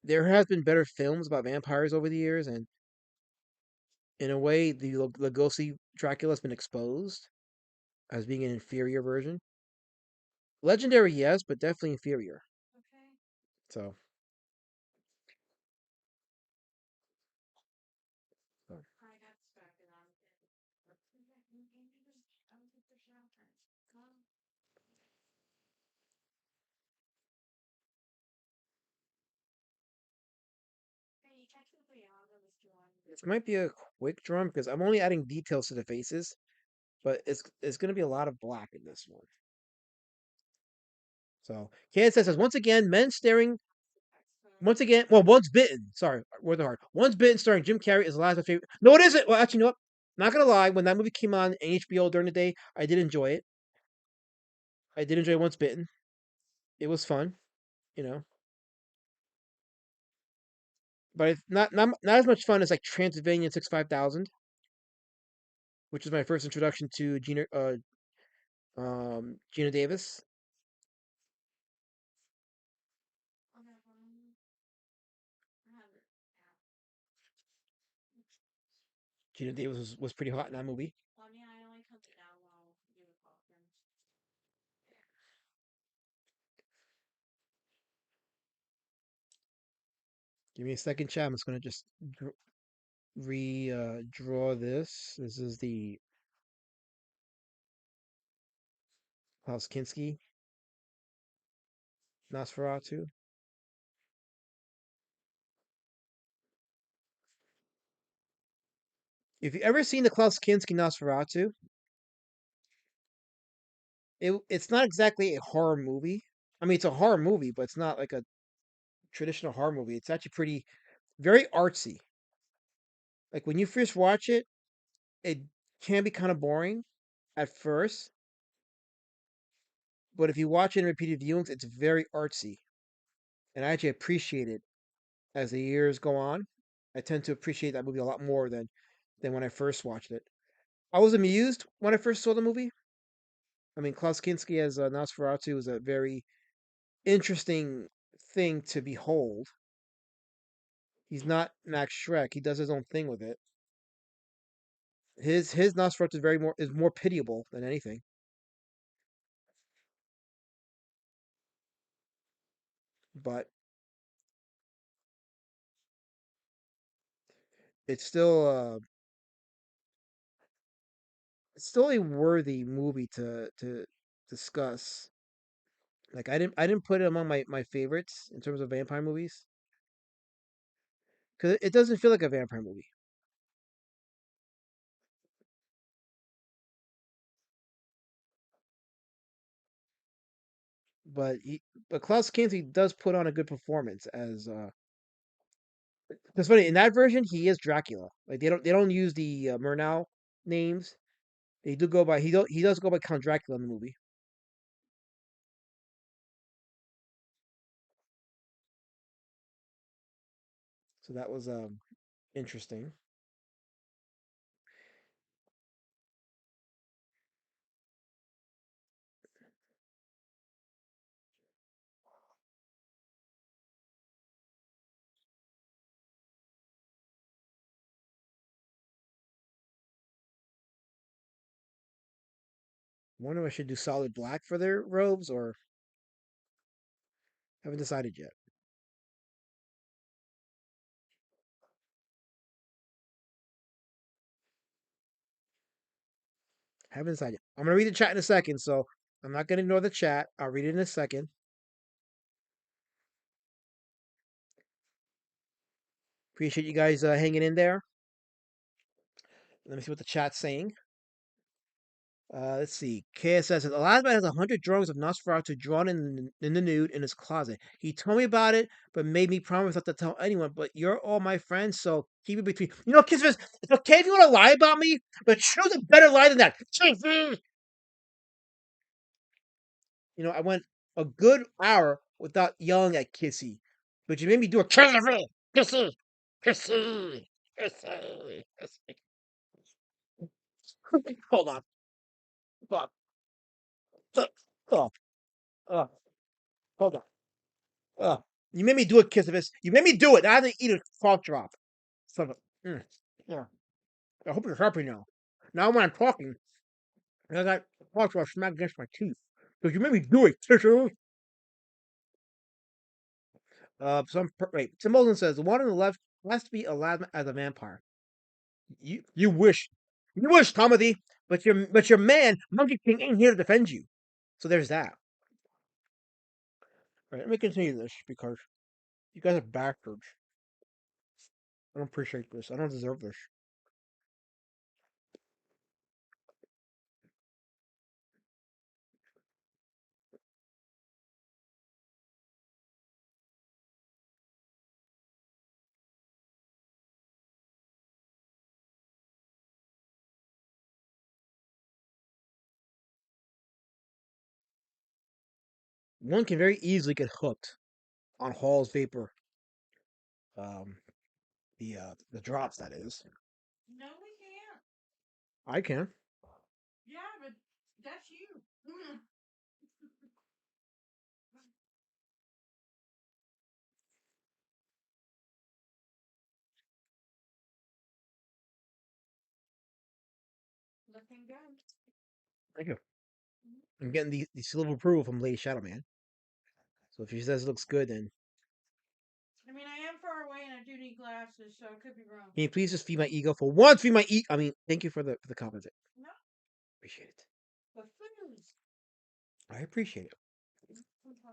there has been better films about vampires over the years, and in a way, the Lugosi Dracula has been exposed as being an inferior version. Legendary, yes, but definitely inferior. So, so. It might be a quick drum because I'm only adding details to the faces, but it's going to be a lot of black in this one. So, Kansas says once again, men staring. Once again, well, Once Bitten. Sorry, word the heart. Once Bitten, starring Jim Carrey, is the last of my favorite. No, it isn't. Well, actually, no. Not gonna lie. When that movie came on HBO during the day, I did enjoy it. I did enjoy Once Bitten. It was fun, you know, but it's not as much fun as like Transylvania 65000, which was my first introduction to Gina Davis. Gina Davis was pretty hot in that movie. Give me a second, chat. I'm just gonna just draw this. This is the Klaus Kinski Nosferatu. If you ever seen the Klaus Kinski Nosferatu, it's not exactly a horror movie. I mean, it's a horror movie, but it's not like a traditional horror movie. It's actually very artsy. Like when you first watch it, it can be kind of boring at first, but if you watch it in repeated viewings, it's very artsy, and I actually appreciate it as the years go on. I tend to appreciate that movie a lot more than when I first watched it. I was amused when I first saw the movie. I mean, Klaus Kinski as Nosferatu is a very interesting thing to behold. He's not Max Shrek. He does his own thing with it. His Nosferatu is more pitiable than anything. but it's still it's still a worthy movie to discuss. Like I didn't put it among my favorites in terms of vampire movies because it doesn't feel like a vampire movie. But Klaus Kinski does put on a good performance as it's funny in that version he is Dracula. Like they don't use the Murnau names. They do go by he does go by Count Dracula in the movie. So that was interesting. Wonder if I should do solid black for their robes or haven't decided yet. Haven't decided. I'm gonna read the chat in a second, so I'm not gonna ignore the chat. I'll read it in a second. Appreciate you guys hanging in there. Let me see what the chat's saying. Let's see. KSS says Elasma has 100 drawings of Nosferatu drawn in the nude in his closet. He told me about it, but made me promise not to tell anyone. But you're all my friends, so keep it between. You know, Kisses, it's okay if you want to lie about me, but choose a better lie than that. You know, I went a good hour without yelling at Kissy, but you made me do a Kissy, Kissy, Kissy, Kissy, Kissy. Hold on. Hold on. Oh, oh, hold on. Oh, you made me do a kiss of this. You made me do it. I had to eat a cough drop. Son of a. Yeah. I hope you're happy now. Now when I'm talking, I got a cough drop smacked against my teeth. Because you made me do it, tissue. Wait. Tim Olsen says the one on the left has to be Aladdin as a vampire. You wish, Tomothy, but your man, Monkey King, ain't here to defend you. So there's that. All right, let me continue this because you guys are bastards. I don't appreciate this. I don't deserve this. One can very easily get hooked on Hall's vapor. Um, the drops that is. No, we can't. I can. Yeah, but that's you. Looking good. Thank you. I'm getting the seal of approval from Lady Shadow Man. So if she says it looks good, then I mean, I am far away and I do need glasses, so I could be wrong. can you please just feed my ego for once? Feed my ego. I mean, thank you for the compliment. No, Appreciate it. but food. I appreciate it. Okay.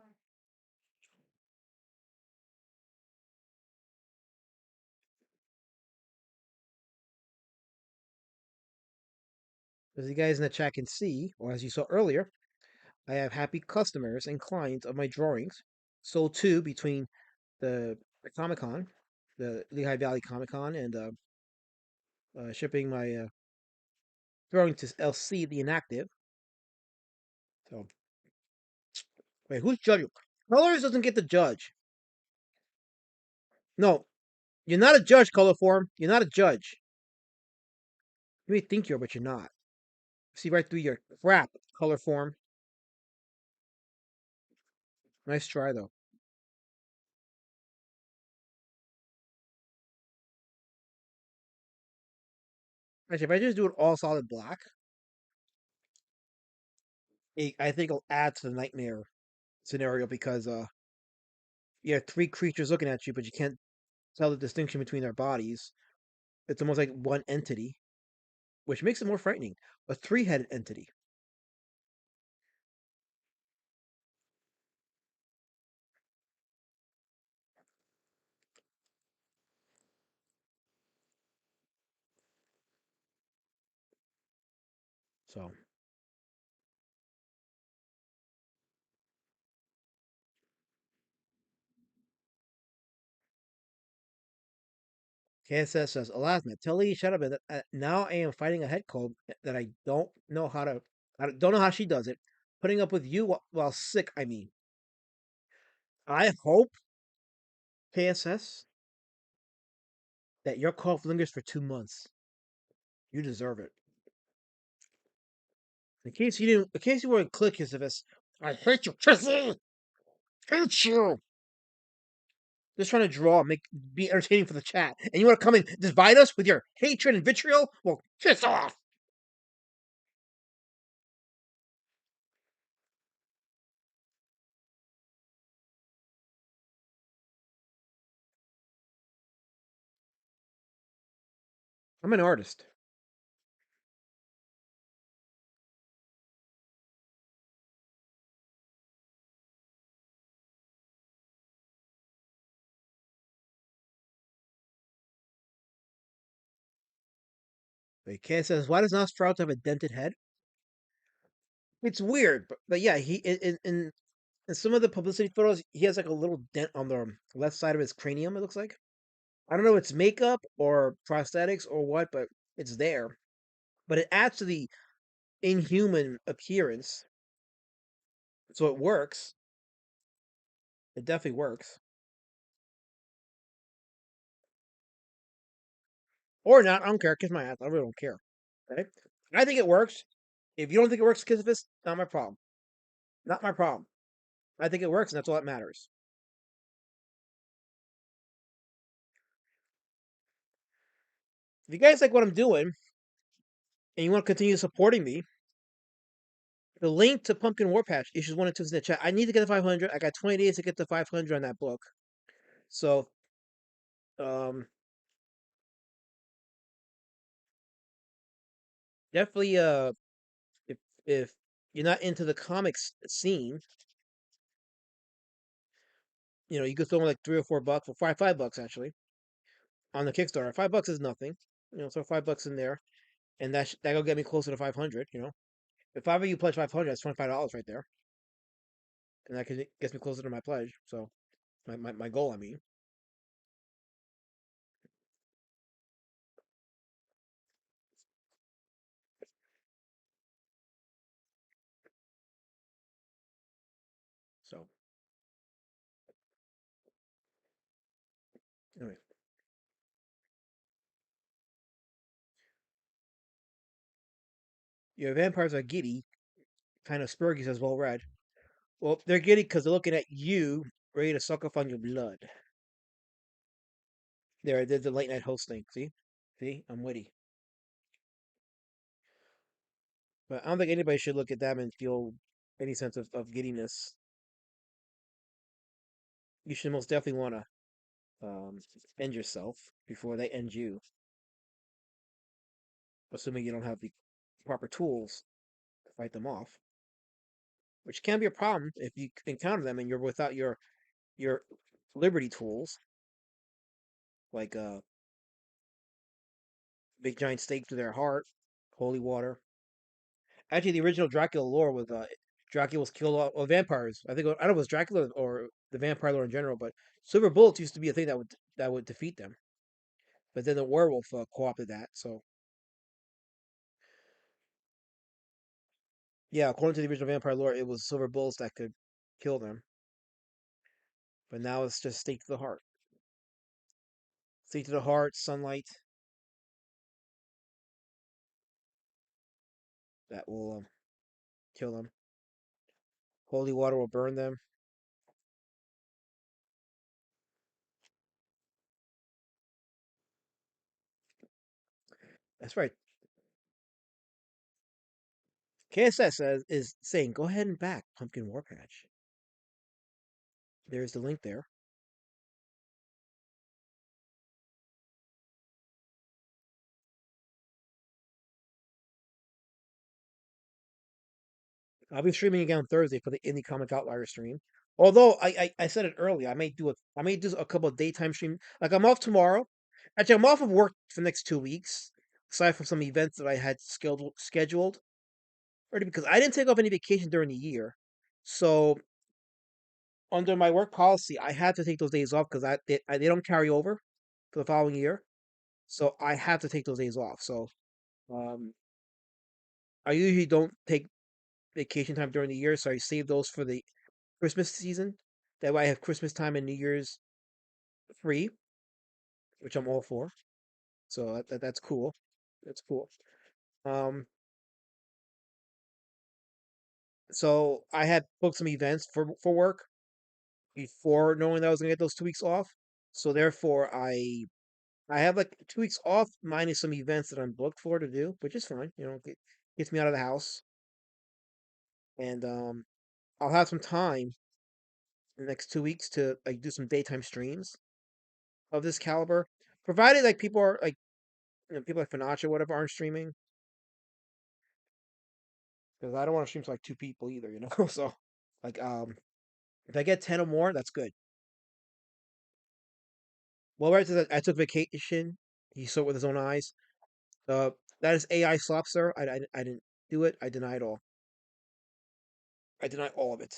As you guys in the chat can see, or as you saw earlier, I have happy customers and clients of my drawings. Sold too between the Comic Con, the Lehigh Valley Comic Con, and shipping my drawing to LC the Inactive. So wait, who's judging? Colors doesn't get to judge. No, you're not a judge, color form. You're not a judge. You may think you're, but you're not. See right through your crap, color form. Nice try though. Actually, if I just do it all solid black, I think it'll add to the nightmare scenario because you have three creatures looking at you, but you can't tell the distinction between their bodies. It's almost like one entity, which makes it more frightening. A three-headed entity. So KSS says, Alasma, tell Lady Shadowbend that now I am fighting a head cold that I don't know how to, don't know how she does it. Putting up with you while sick, I mean. I hope, KSS, that your cough lingers for 2 months. You deserve it. In case you weren't click, KSS, I hate you, Kissy! Hate you! Just trying to draw, be entertaining for the chat. And you want to come and divide us with your hatred and vitriol? Well, piss off! I'm an artist. Wait, Kaz says, why does Nosferatu have a dented head? It's weird, but yeah, he in some of the publicity photos, he has like a little dent on the left side of his cranium, it looks like. I don't know if it's makeup or prosthetics or what, but it's there. But it adds to the inhuman appearance. So it works. It definitely works. Or not, I don't care, kiss my ass. I really don't care. Okay? I think it works. If you don't think it works, kiss this, not my problem. Not my problem. I think it works, and that's all that matters. If you guys like what I'm doing, and you want to continue supporting me, the link to Pumpkin Warpatch issues 1 and 2 is in the chat. I need to get to 500. I got 20 days to get to 500 on that book. So, um, definitely, if you're not into the comics scene, you could throw in like $3 or $4, or $5 actually, on the Kickstarter. $5 is nothing. Throw $5 in there, and that'll get me closer to 500. If 5 of you pledge 500, that's $25 right there, and that gets me closer to my pledge. So, my goal, I mean. So, anyway, your vampires are giddy, kind of spurgy, says well read. Well, they're giddy because they're looking at you, ready to suck up on your blood. There, I did the late night host thing. See, I'm witty. But I don't think anybody should look at them and feel any sense of giddiness. You should most definitely want to end yourself before they end you, assuming you don't have the proper tools to fight them off, which can be a problem if you encounter them and you're without your liberty tools, like big giant stake to their heart, holy water. Actually, the original Dracula lore was Dracula was killed off vampires. I don't know if it was Dracula or the vampire lore in general, but silver bullets used to be a thing that would defeat them. But then the werewolf co-opted that. So yeah, according to the original vampire lore, it was silver bullets that could kill them. But now it's just stake to the heart. Stake to the heart, sunlight that will kill them. Holy water will burn them. That's right. KSS is saying, go ahead and back Pumpkin Warpatch. There's the link there. I'll be streaming again on Thursday for the Indie Comic Outlier stream. Although I said it earlier, I may do a couple of daytime stream. Like I'm off tomorrow. Actually, I'm off of work for the next 2 weeks, aside from some events that I had scheduled already because I didn't take off any vacation during the year. So under my work policy, I had to take those days off because they don't carry over for the following year. So I have to take those days off. So um, I usually don't take vacation time during the year, so I save those for the Christmas season. That way I have Christmas time and New Year's free, which I'm all for. So that's cool. That's cool. Um, so I had booked some events for work before knowing that I was gonna get those 2 weeks off. So therefore I have like 2 weeks off minus some events that I'm booked for to do, which is fine. Gets me out of the house, and I'll have some time in the next 2 weeks to like do some daytime streams of this caliber, provided like people are like people like Fanacha or whatever aren't streaming, because I don't want to stream to like two people either, you know. So like if I get 10 or more, that's good. Well, right, says I took vacation. He saw it with his own eyes. Uh, that is AI slop, sir. I didn't do it. I denied all. I deny all of it.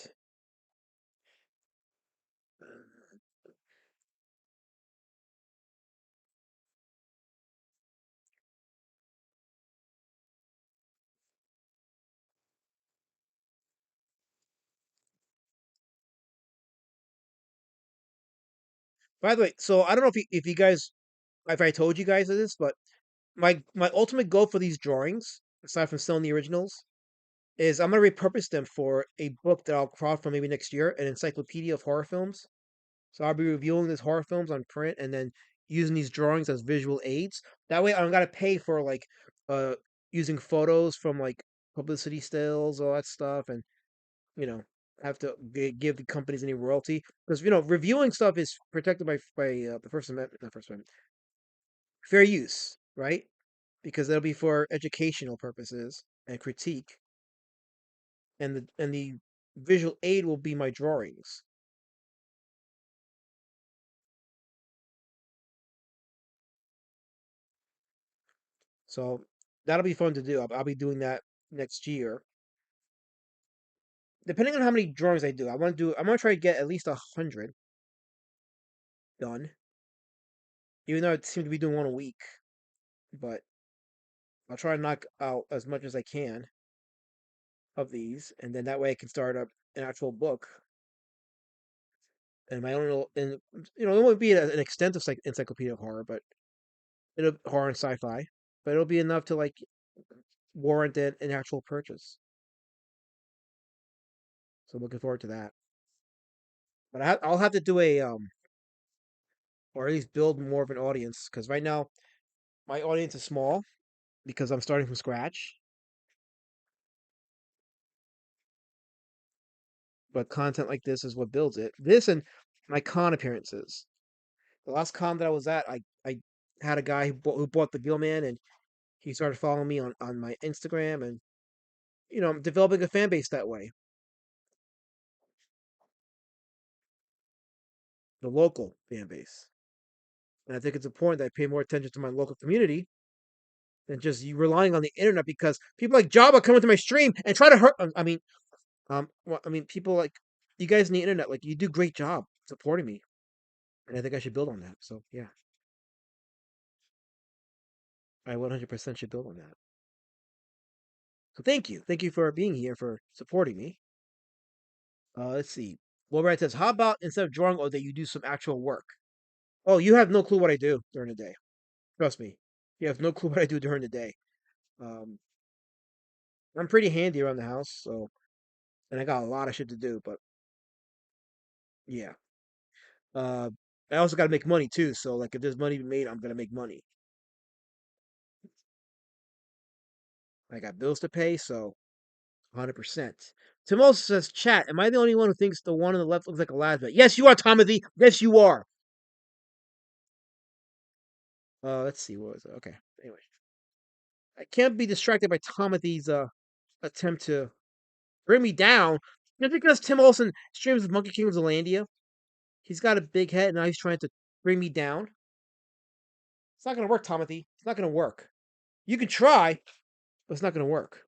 By the way, so I don't know if you guys if I told you guys of this, but my ultimate goal for these drawings, aside from selling the originals, is I'm gonna repurpose them for a book that I'll crowd from maybe next year, an encyclopedia of horror films. So I'll be reviewing these horror films on print and then using these drawings as visual aids. That way I don't gotta pay for like uh using photos from like publicity stills, all that stuff, and you know have to give the companies any royalty because reviewing stuff is protected by the First Amendment, not First Amendment, fair use, right? Because that'll be for educational purposes and critique, and the visual aid will be my drawings. So that'll be fun to do. I'll be doing that next year. Depending on how many drawings I do, I'm gonna try to get at least 100 done. Even though I seem to be doing one a week, but I'll try to knock out as much as I can of these, and then that way I can start up an actual book and my own little, and it won't be an extensive encyclopedia of horror, but it'll horror and sci-fi, but it'll be enough to like warrant an actual purchase. So I'm looking forward to that. But I'll have to do or at least build more of an audience because right now my audience is small because I'm starting from scratch. But content like this is what builds it. This and my con appearances. The last con that I was at, I had a guy who bought the Gilman, and he started following me on my Instagram, and I'm developing a fan base that way, the local fan base. And I think it's important that I pay more attention to my local community than just you relying on the internet because people like Jabba come into my stream and try to hurt. I mean, people like you guys in the internet, like you do great job supporting me, and I think I should build on that. So yeah, I 100% should build on that. So thank you for being here for supporting me. Let's see. Wolverine says, "How about instead of drawing all day, you do some actual work?" Oh, you have no clue what I do during the day. Trust me, you have no clue what I do during the day. Um, I'm pretty handy around the house, so and I got a lot of shit to do. But yeah, uh, I also got to make money too. So like, if there's money to be made, I'm gonna make money. I got bills to pay, so 100%. Tim also says, "Chat, am I the only one who thinks the one on the left looks like a Lazarus?" Yes, you are, Timothy. Yes, you are. Let's see. What was it? Okay. Anyway, I can't be distracted by Timothy's attempt to Bring me down. Just because Tim Olsen streams with Monkey King of Zealandia, he's got a big head, and now he's trying to bring me down. It's not going to work, Timothy. It's not going to work. You can try, but it's not going to work.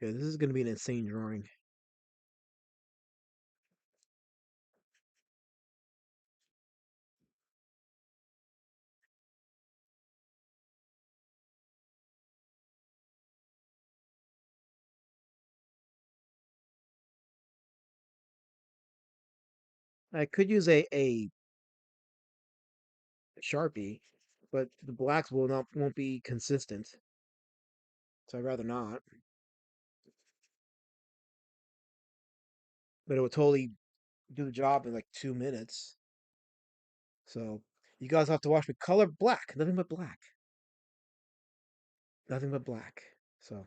Yeah, this is going to be an insane drawing. I could use a Sharpie, but the blacks won't be consistent. So I'd rather not. But it would totally do the job in like 2 minutes. So you guys have to watch me color black, nothing but black. Nothing but black. So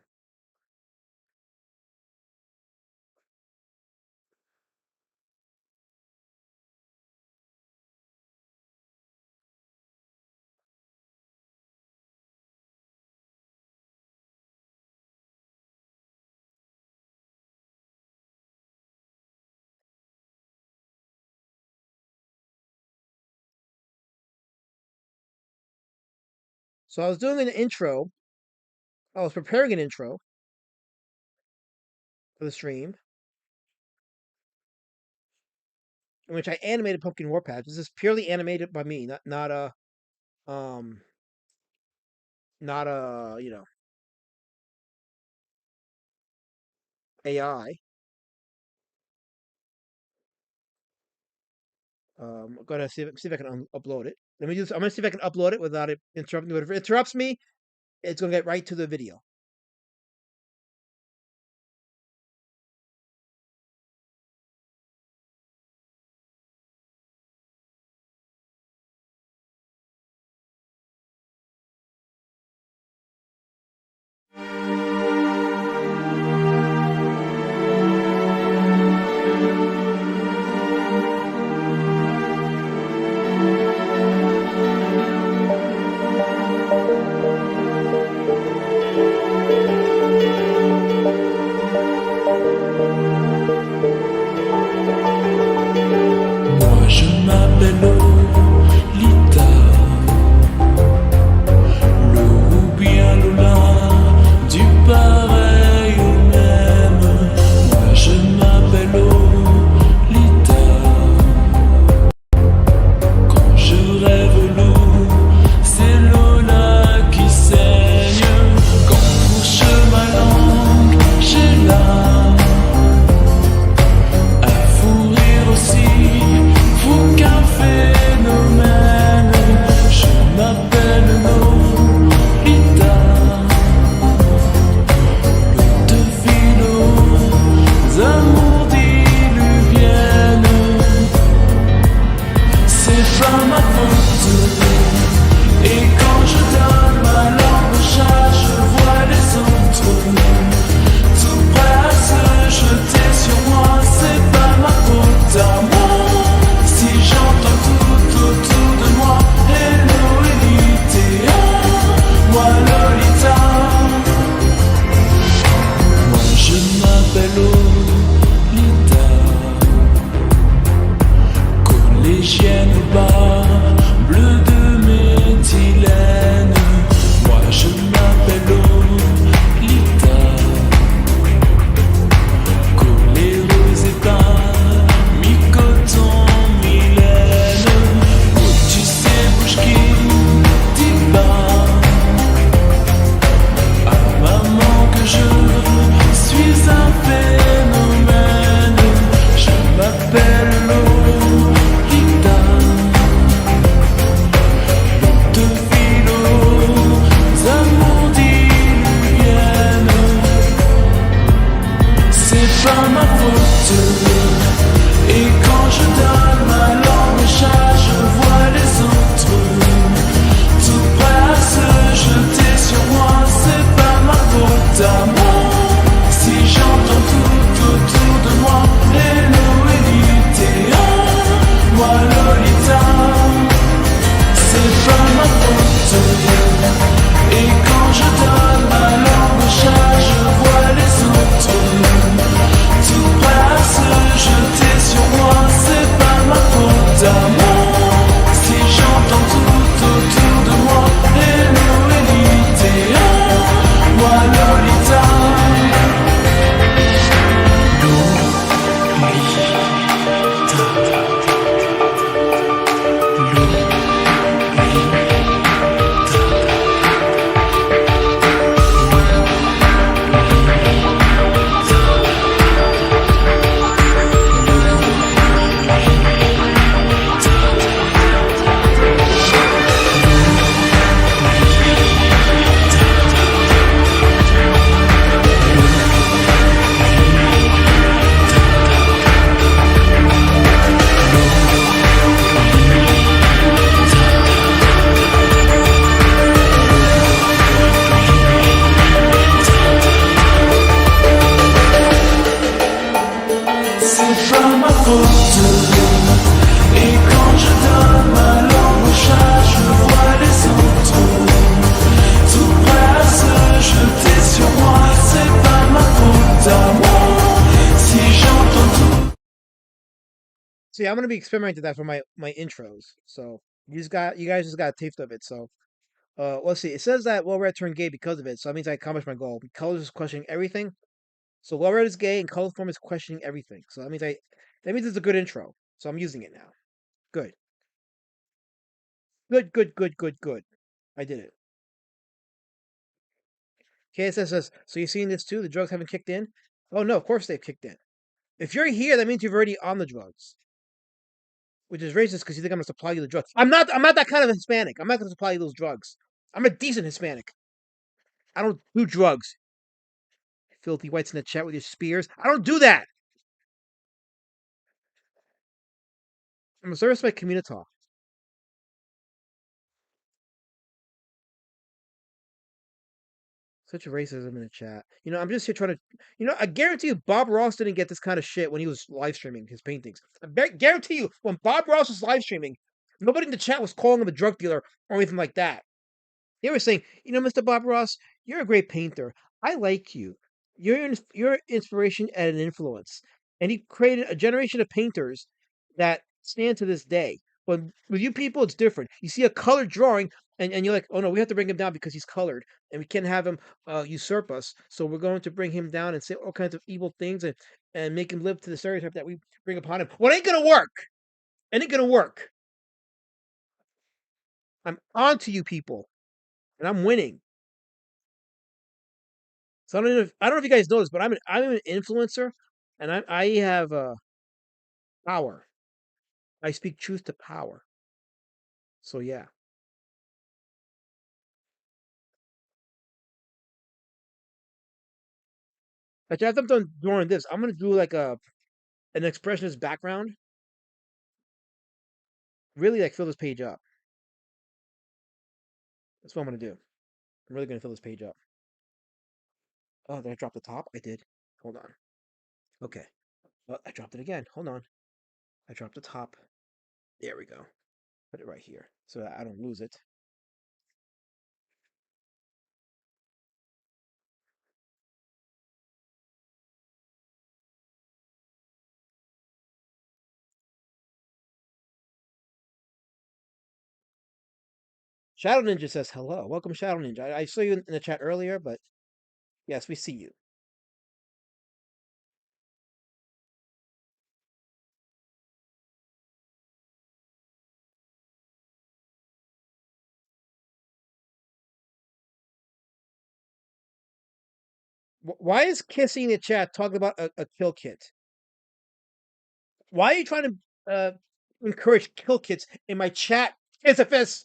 I was doing an intro. I was preparing an intro for the stream, in which I animated Pumpkin Warpatch. This is purely animated by me, um not a AI. I'm gonna see if I can upload it. I'm gonna see if I can upload it without it interrupting. If it interrupts me, it's gonna get right to the video. Moi je m'appelle Lolita, le ou bien Lola, du pareil au même. Moi je m'appelle Lolita. Quand je rêve l'eau, c'est Lola qui saigne. Quand fourche ma langue, j'ai l'âme à fourrir aussi. Fou qu'un phénomène, je m'appelle Lolita. L'eau devine aux amours diluviennes. C'est pas ma faute. Et quand je donne ma langue au chat, je vois les autres tout prêts à se jeter sur moi. C'est pas ma faute à moi. Si j'entends tout autour de moi, hello Lolita, moi Lolita. Moi je m'appelle Lolita, collégienne au bas, bleu de See, I'm gonna be experimenting with that for my intros. So you guys just got a taste of it. So let's see. It says that Well Red turned gay because of it. So that means I accomplished my goal. Colors is questioning everything. So Well Red is gay and Color Form is questioning everything. So that means it's a good intro. So I'm using it now. Good. Good, good, good, good, good. I did it. KSS says, so you're seeing this too? The drugs haven't kicked in? Oh no, of course they've kicked in. If you're here, that means you're already on the drugs. Which is racist because you think I'm gonna supply you the drugs. I'm not that kind of Hispanic. I'm not gonna supply you those drugs. I'm a decent Hispanic. I don't do drugs. Filthy whites in the chat with your spears. I don't do that. I'm a service by Communitah. Such racism in the chat. I'm just here trying to. I guarantee you, Bob Ross didn't get this kind of shit when he was live streaming his paintings. Guarantee you, when Bob Ross was live streaming, nobody in the chat was calling him a drug dealer or anything like that. They were saying, Mr. Bob Ross, you're a great painter. I like you. You're inspiration and an influence. And he created a generation of painters that stand to this day. But with you people, it's different. You see a colored drawing, and you're like, oh no, we have to bring him down because he's colored, and we can't have him usurp us. So we're going to bring him down and say all kinds of evil things and make him live to the stereotype that we bring upon him. Well, it ain't gonna work. It ain't gonna work. I'm on to you people, and I'm winning. So I don't know if you guys know this, but I'm an influencer, and I have power. I speak truth to power. So yeah. Like after I'm done drawing this, I'm gonna do like an expressionist background. Really like fill this page up. That's what I'm gonna do. I'm really gonna fill this page up. Oh, did I drop the top? I did. Hold on. Okay. Oh, I dropped it again. Hold on. I dropped the top. There we go. Put it right here so that I don't lose it. Shadow Ninja says hello. Welcome, Shadow Ninja. I saw you in the chat earlier, but yes, we see you. Why is Kissy in the chat talking about a kill kit? Why are you trying to encourage kill kits in my chat? Isifis?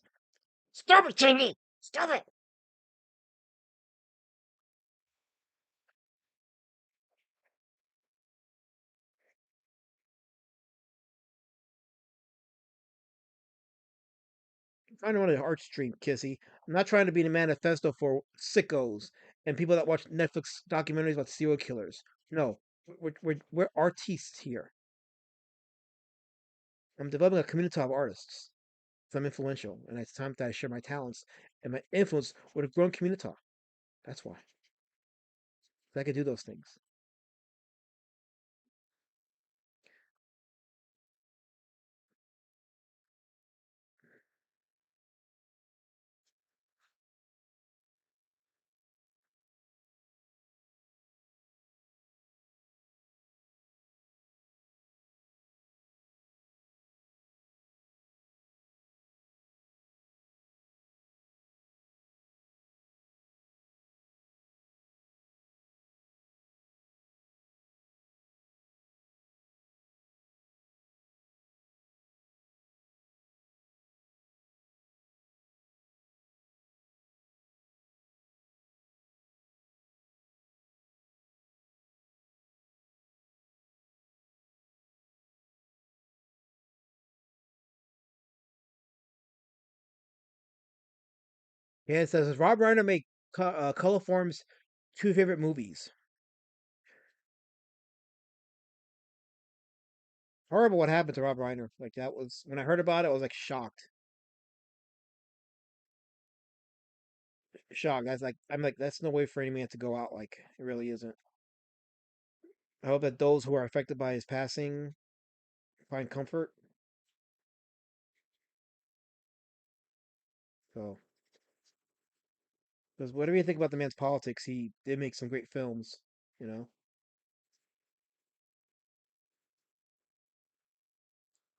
Stop it, Jamie! Stop it! I'm trying to run an art stream, Kissy. I'm not trying to be the manifesto for sickos and people that watch Netflix documentaries about serial killers. No, we're artists here. I'm developing a community of artists. So I'm influential, and it's time that I share my talents and my influence with a growing community. That's why. So I can do those things. Yeah, it says, Rob Reiner make Color Form's two favorite movies. Horrible what happened to Rob Reiner. Like that was when I heard about it, I was like shocked. Shocked. I'm like, that's no way for any man to go out. Like it really isn't. I hope that those who are affected by his passing find comfort. So, because whatever you think about the man's politics, he did make some great films. You know,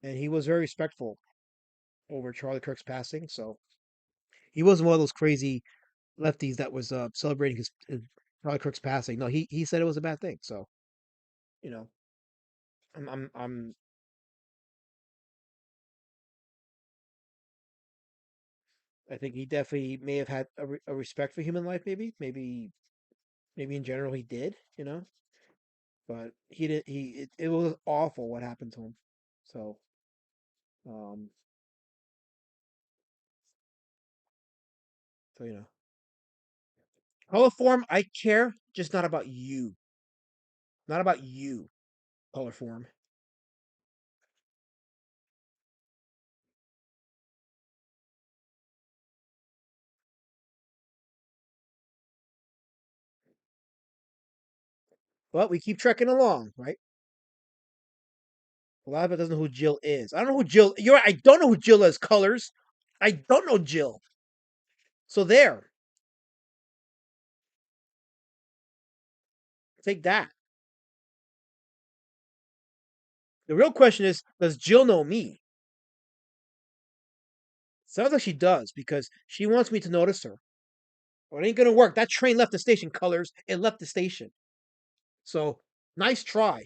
and he was very respectful over Charlie Kirk's passing. So he wasn't one of those crazy lefties that was celebrating his Charlie Kirk's passing. No, he said it was a bad thing. So you know, I'm I think he definitely may have had a respect for human life. Maybe in general he did. You know, but he didn't. It was awful what happened to him. So um so you know, color form I care, just not about you. Not about you. Color form. But we keep trekking along, right? A lot of it doesn't know who Jill is. I don't know who Jill. You're right. I don't know who Jill is. Colors. I don't know Jill. So there. Take that. The real question is, does Jill know me? Sounds like she does because she wants me to notice her. Well, it ain't gonna work. That train left the station. Colors. It left the station. So nice try.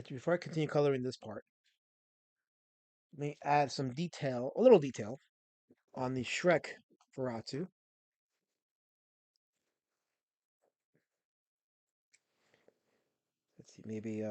Before I continue coloring this part, let me add some detail, a little detail, on the Shrek Feratu. Let's see, maybe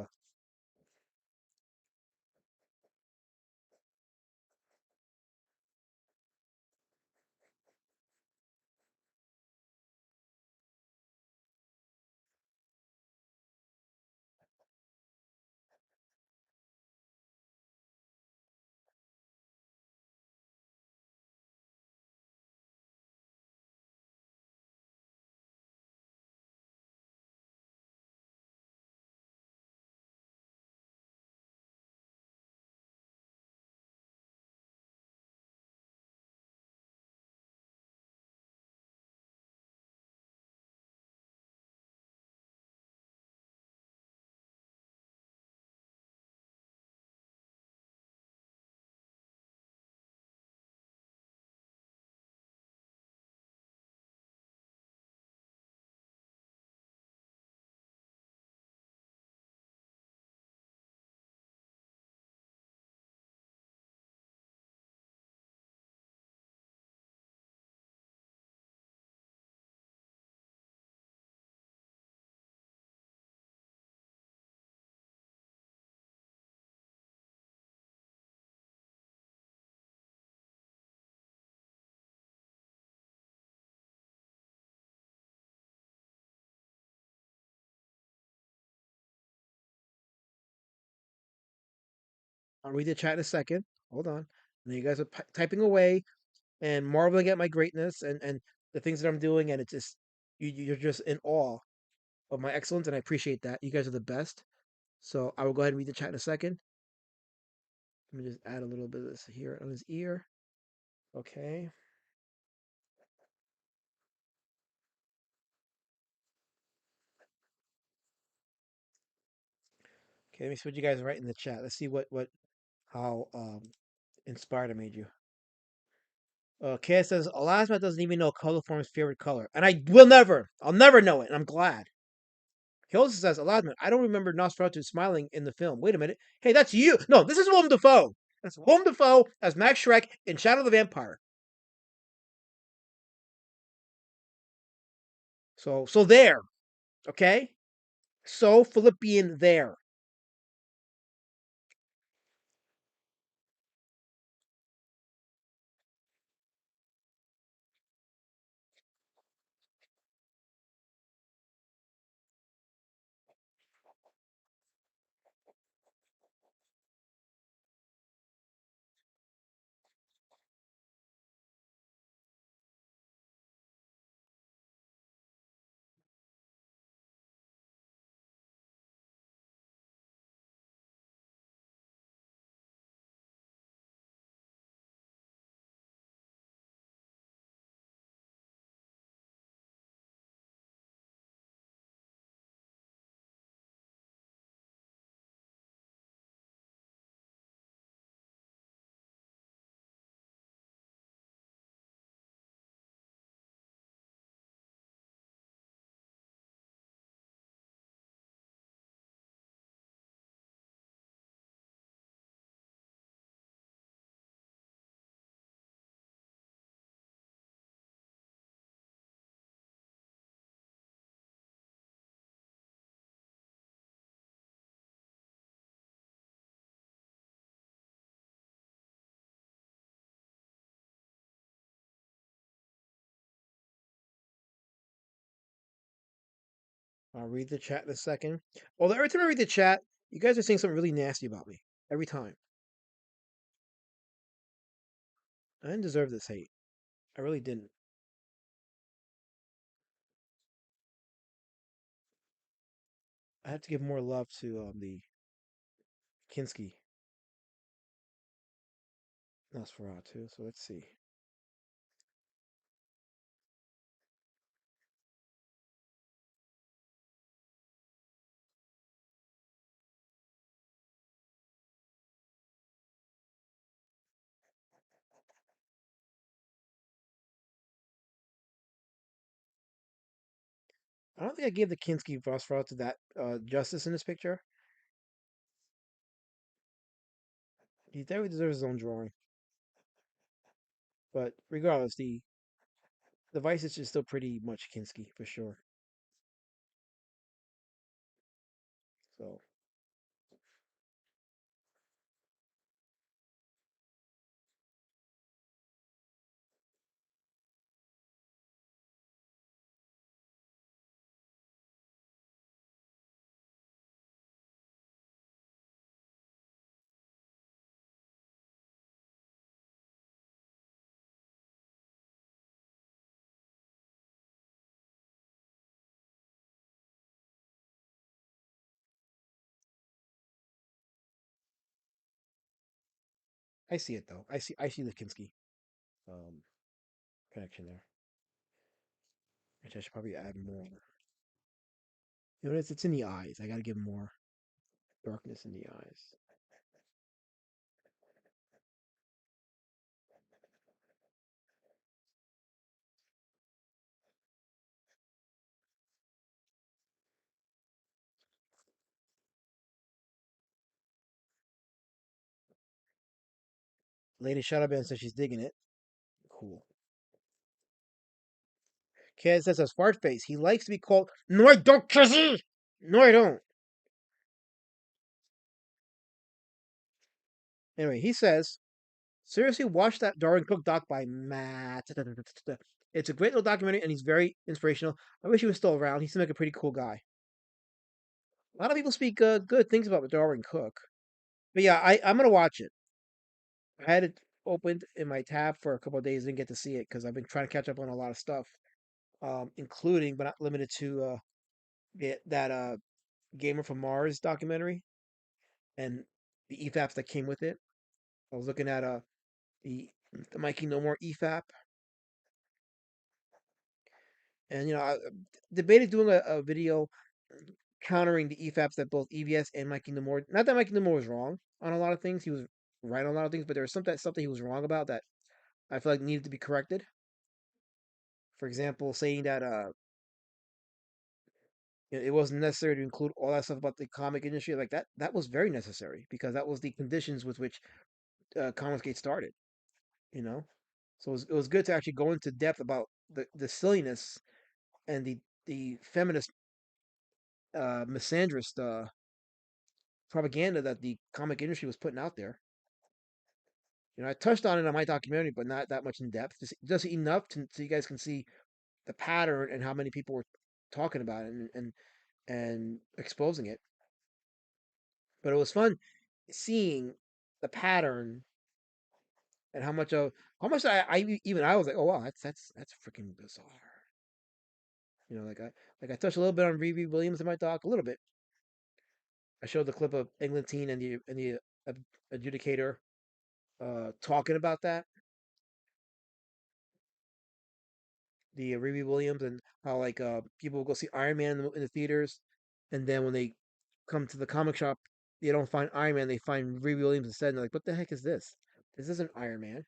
I'll read the chat in a second. Hold on. And you guys are typing away and marveling at my greatness and the things that I'm doing, and it's just you're just in awe of my excellence, and I appreciate that. You guys are the best. So I will go ahead and read the chat in a second. Let me just add a little bit of this here on his ear. Okay. Okay, let me see what you guys write in the chat. Let's see what how inspired I made you. Kaya says Elasma doesn't even know color form's favorite color, and I will never. I'll never know it, and I'm glad. He also says Elasma, I don't remember Nosferatu smiling in the film. Wait a minute. Hey, that's you. No, this is Willem Dafoe. That's Willem Dafoe as Max Shrek in Shadow the Vampire. So there, okay? So Philippian there. I'll read the chat in a second. Although every time I read the chat, you guys are saying something really nasty about me. Every time. I didn't deserve this hate. I really didn't. I have to give more love to the Kinski Nosferatu. So let's see. I don't think I gave the Kinski Nosferatu that justice in this picture. He definitely deserves his own drawing. But regardless, the Vice is still pretty much Kinski for sure. So I see it though. I see the Kinski um connection there. Which I should probably add more. You know, it's in the eyes. I gotta give more darkness in the eyes. Lady Shadowban says she's digging it. Cool. Kaz says as fart face. He likes to be called. No, I don't, Kizzy. No, I don't. Anyway, he says, seriously, watch that Darwin Cook doc by Matt. It's a great little documentary, and he's very inspirational. I wish he was still around. He seemed like a pretty cool guy. A lot of people speak good things about Darwin Cook. But yeah, I'm gonna watch it. I had it opened in my tab for a couple of days, didn't get to see it because I've been trying to catch up on a lot of stuff, including but not limited to that Gamer from Mars documentary and the EFAPs that came with it. I was looking at the the Mikey No More EFAP, and I debated doing a video countering the EFAPs that both EVS and Mikey No More. Not that Mikey No More was wrong on a lot of things; he was right on a lot of things, but there was something he was wrong about that I feel like needed to be corrected. For example, saying that it wasn't necessary to include all that stuff about the comic industry like that. That was very necessary because that was the conditions with which Comicsgate started. You know, so it was good to actually go into depth about the silliness and the the feminist misandrist propaganda that the comic industry was putting out there. I touched on it on my documentary, but not that much in depth. Just enough so you guys can see the pattern and how many people were talking about it and exposing it. But it was fun seeing the pattern and how much I was like, oh wow, that's freaking bizarre. Like I touched a little bit on Riri Williams in my doc, a little bit. I showed the clip of Eglantine and the adjudicator talking about that, the Riri Williams, and how like people will go see Iron Man in the theaters, and then when they come to the comic shop, they don't find Iron Man, they find Riri Williams instead, and they're like, what the heck is this? This isn't Iron Man.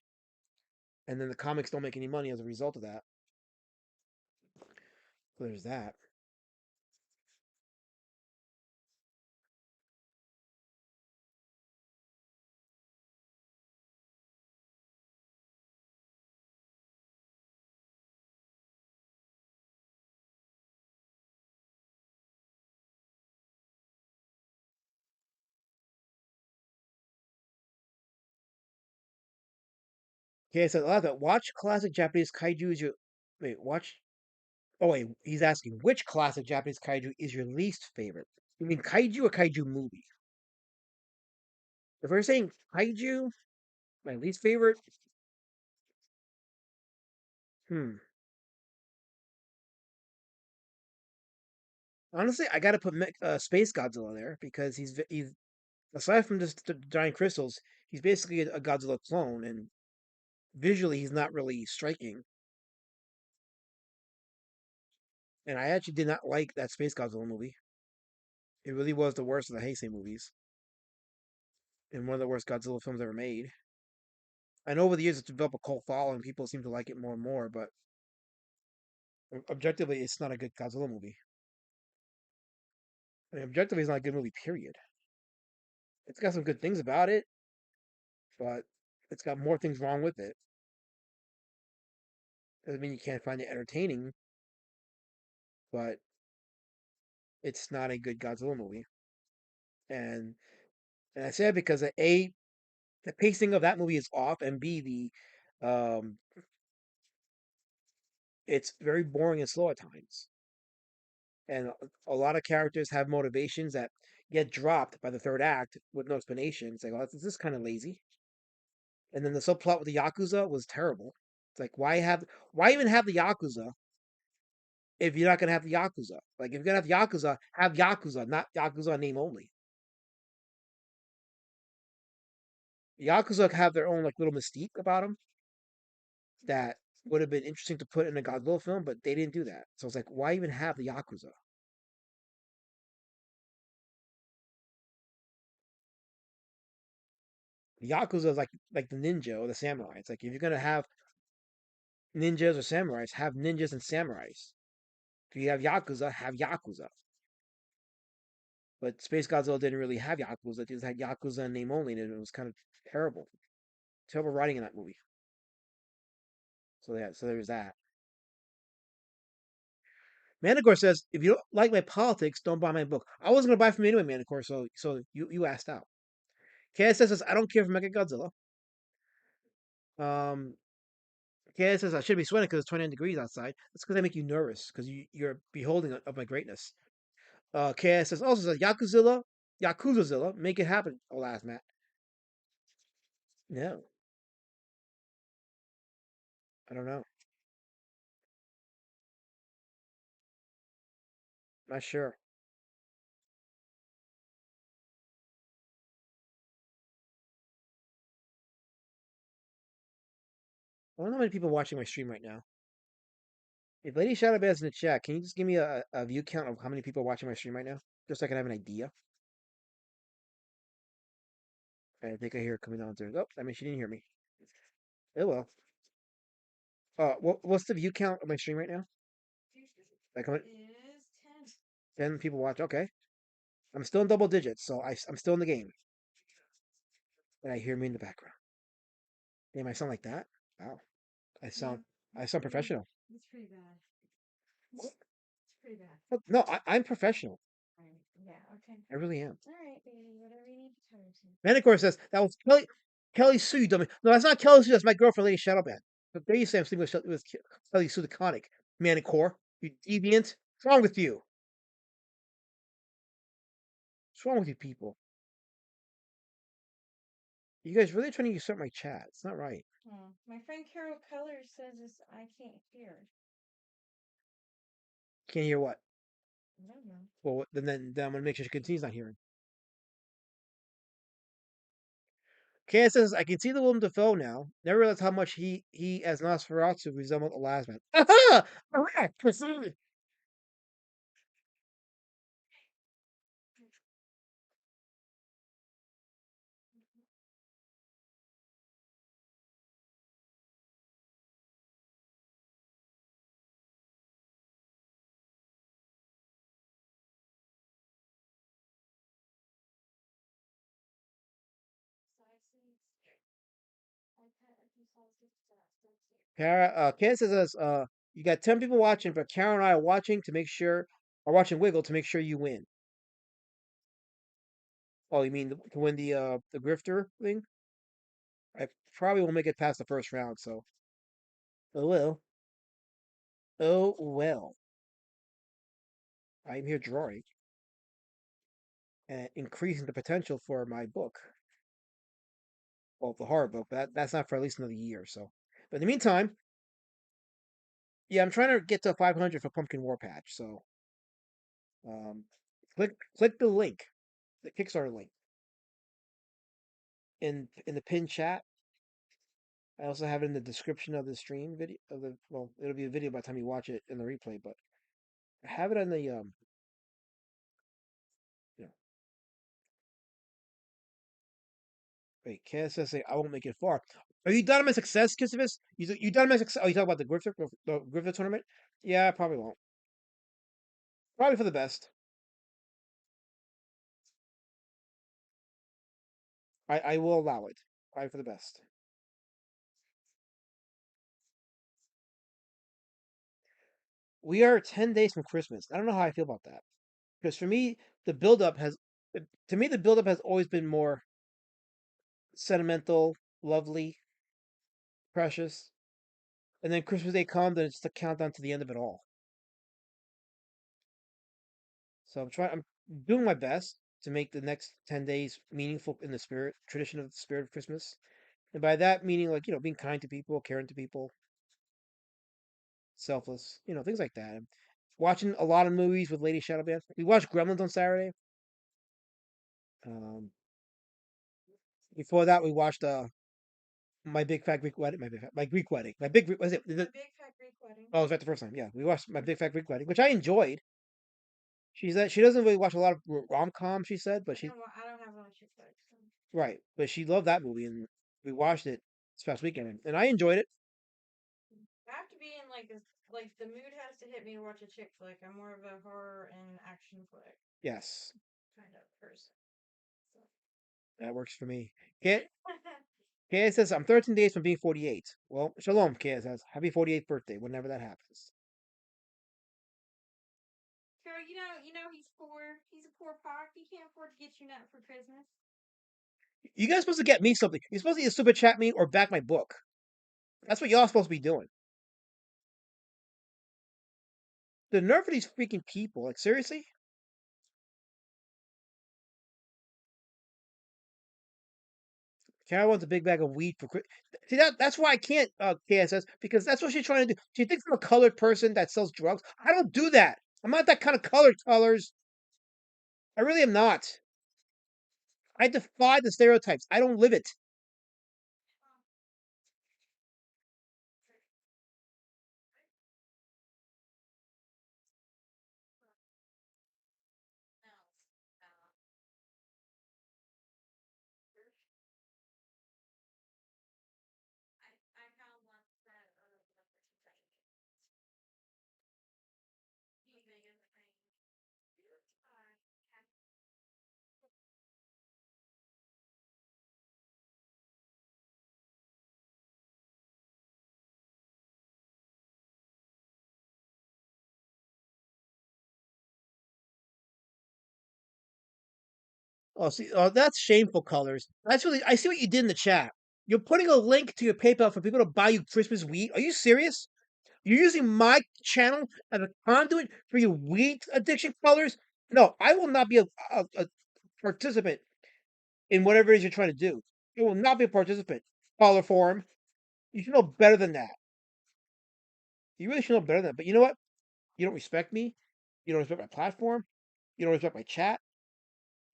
And then the comics don't make any money as a result of that. So there's that. Okay, so I love that. Watch classic Japanese kaiju is your wait. Watch. Oh wait, he's asking which classic Japanese kaiju is your least favorite. You mean kaiju or kaiju movie? If we're saying kaiju, my least favorite. Hmm. Honestly, I gotta put Space Godzilla there because he's aside from just the giant crystals, he's basically a Godzilla clone, and visually he's not really striking. And I actually did not like that Space Godzilla movie. It really was the worst of the Heisei movies, and one of the worst Godzilla films ever made. I know over the years it's developed a cult following, people seem to like it more and more, but objectively, it's not a good Godzilla movie. I mean, objectively, it's not a good movie. Period. It's got some good things about it, but it's got more things wrong with it. Doesn't mean you can't find it entertaining, but it's not a good Godzilla movie. And and I say it because the pacing of that movie is off, and B it's very boring and slow at times. And a lot of characters have motivations that get dropped by the third act with no explanation. It's like, oh, this is kind of lazy. And then the subplot with the Yakuza was terrible. It's like, why even have the Yakuza if you're not gonna have the Yakuza? Like, if you're gonna have Yakuza, not Yakuza name only. The Yakuza have their own like little mystique about them that would have been interesting to put in a Godzilla film, but they didn't do that. So it's like, why even have the Yakuza? The Yakuza is like the ninja or the samurai. It's like if you're gonna have ninjas or samurais, have ninjas and samurais. If you have Yakuza, have Yakuza. But Space Godzilla didn't really have Yakuza. It just had Yakuza in name only, and it was kind of terrible. Terrible writing in that movie. So yeah, so there's that. Manticore says, if you don't like my politics, don't buy my book. I wasn't gonna buy from you anyway, Manticore, so you asked out. KS says, I don't care for Mecha Godzilla. Um KS says I should be sweating because it's 29 degrees outside. That's because I make you nervous, because you're beholding of my greatness. KS says also says Yakuzazilla, make it happen. Alas, Matt. No, I don't know. Not sure. I don't know how many people watching my stream right now. If Lady Shadowbear's in the chat, can you just give me a view count of how many people are watching my stream right now? Just so I can have an idea. I think I hear her coming downstairs. Oh, I mean, she didn't hear me. Oh well. What's the view count of my stream right now? Like how many, Is 10. 10 people watch? Okay. I'm still in double digits, so I'm still in the game. And I hear me in the background. Damn, I sound like that? Wow. I sound I sound professional. It's pretty bad. pretty bad. No, I'm professional. Right. Yeah. Okay. I really am. All right, baby. Whatever you need to tell me. And of course says that was Kelly Sue, you dummy. No, that's not Kelly Sue. That's my girlfriend, Lady Shadowban. But there you say I'm sleeping with Kelly Sue the Conic. Manicore. You deviant. What's wrong with you? What's wrong with you people? You guys really trying to usurp my chat. It's not right. My friend Carol Color says this. I can't hear. Can't hear what? I don't know. Well, then I'm gonna make sure she continues not hearing. Kaya says, I can see the Willem Dafoe now. Never realized how much he as Nosferatu resembled the last man. Aha! Correct! Proceed! Kaya says, you got 10 people watching, but Karen and I are watching watching Wiggle to make sure you win. Oh, you mean to win the grifter thing? I probably won't make it past the first round, so. Oh well. Oh well. I'm here drawing and increasing the potential for my book. Well, the horror book, but that's not for at least another year, so. But in the meantime, yeah, I'm trying to get to 500 for Pumpkin Warpatch, so um, click the link, the Kickstarter link in the pinned chat. I also have it in the description of the stream video of the well, it'll be a video by the time you watch it in the replay, but I have it on the you know, wait, KSSA, I won't make it far. Are you done my success, Kissivus? You done my success? Oh, you talk about the Griffith tournament? Yeah, I probably won't. Probably for the best. I will allow it. Probably for the best. We are 10 days from Christmas. I don't know how I feel about that. Because for me, the buildup has, to me, the buildup has always been more sentimental, lovely, precious. And then Christmas Day comes, and it's the countdown to the end of it all. So I'm doing my best to make the next 10 days meaningful in the tradition of the spirit of Christmas. And by that meaning, like, being kind to people, caring to people, selfless, things like that. Watching a lot of movies with Lady Shadowban. We watched Gremlins on Saturday. Um, Before that, we watched My Big Fat Greek Wedding. My Greek Wedding. My big was it? Big Fat Greek Wedding. Oh, it was right the first time. Yeah, we watched My Big Fat Greek Wedding, which I enjoyed. She said she doesn't really watch a lot of rom com. She said, but she I don't have much of that. So. right, but she loved that movie, and we watched it this past weekend, and I enjoyed it. I have to be in like the mood has to hit me to watch a chick flick. I'm more of a horror and action flick Yes, kind of person. So. that works for me. Kaya says I'm 13 days from being 48. Well, shalom, Kaya says. Happy 48th birthday, whenever that happens. Carol, you know he's poor. He's a poor pock. He can't afford to get you nothing for Christmas. You guys supposed to get me something. You're supposed to either super chat me or back my book. That's what y'all supposed to be doing. The nerve of these freaking people. Like, seriously? Kara wants a big bag of weed for Christmas. See, that's why I can't, KSS, because that's what she's trying to do. She thinks I'm a colored person that sells drugs. I don't do that. I'm not that kind of colored colors. I really am not. I defy the stereotypes. I don't live it. Oh, see, oh, that's shameful colors. That's really. I see what you did in the chat. You're putting a link to your PayPal for people to buy you Christmas wheat. Are you serious? You're using my channel as a conduit for your wheat addiction colors? No, I will not be a participant in whatever it is you're trying to do. I will not be a participant. Color form. You should know better than that. You really should know better than that. But you know what? You don't respect me. You don't respect my platform. You don't respect my chat.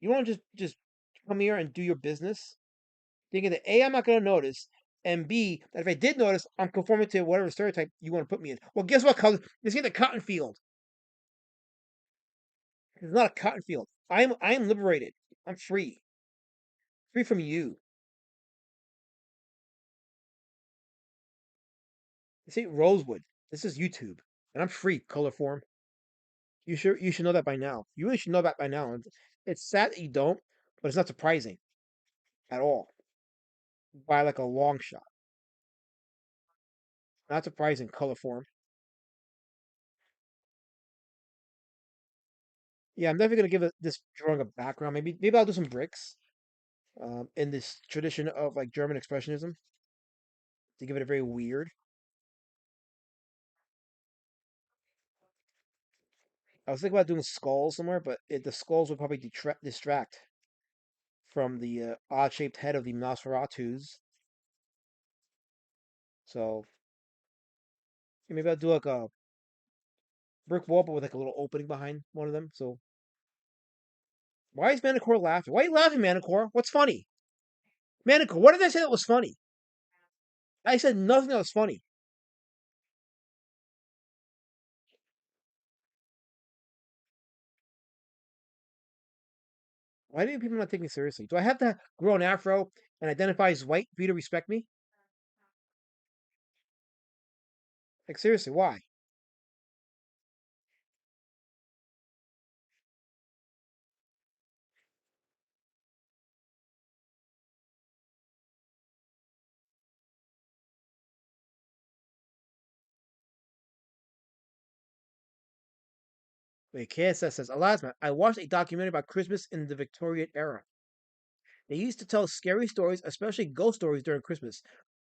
You want to just come here and do your business, thinking that A, I'm not going to notice, and B, that if I did notice, I'm conforming to whatever stereotype you want to put me in. Well, guess what, color? This ain't a cotton field. It's not a cotton field. I am liberated. I'm free. Free from you. This ain't Rosewood. This is YouTube. And I'm free, color form. You should know that by now. You really should know that by now. And it's sad that you don't, but it's not surprising at all. By like a long shot. Not surprising, color form. Yeah, I'm definitely gonna give this drawing a background. Maybe I'll do some bricks. In this tradition of like German expressionism to give it a very weird. I was thinking about doing skulls somewhere, but the skulls would probably distract from the odd-shaped head of the Nosferatus. So yeah, maybe I'll do like a brick wall, but with like a little opening behind one of them. So why is Manicore laughing? Why are you laughing, Manicore? What's funny? Manicore, what did I say that was funny? I said nothing that was funny. Why do people not take me seriously? Do I have to grow an afro and identify as white for you to respect me? Like seriously, why? Wait, KSS says, Alasma, I watched a documentary about Christmas in the Victorian era. They used to tell scary stories, especially ghost stories during Christmas.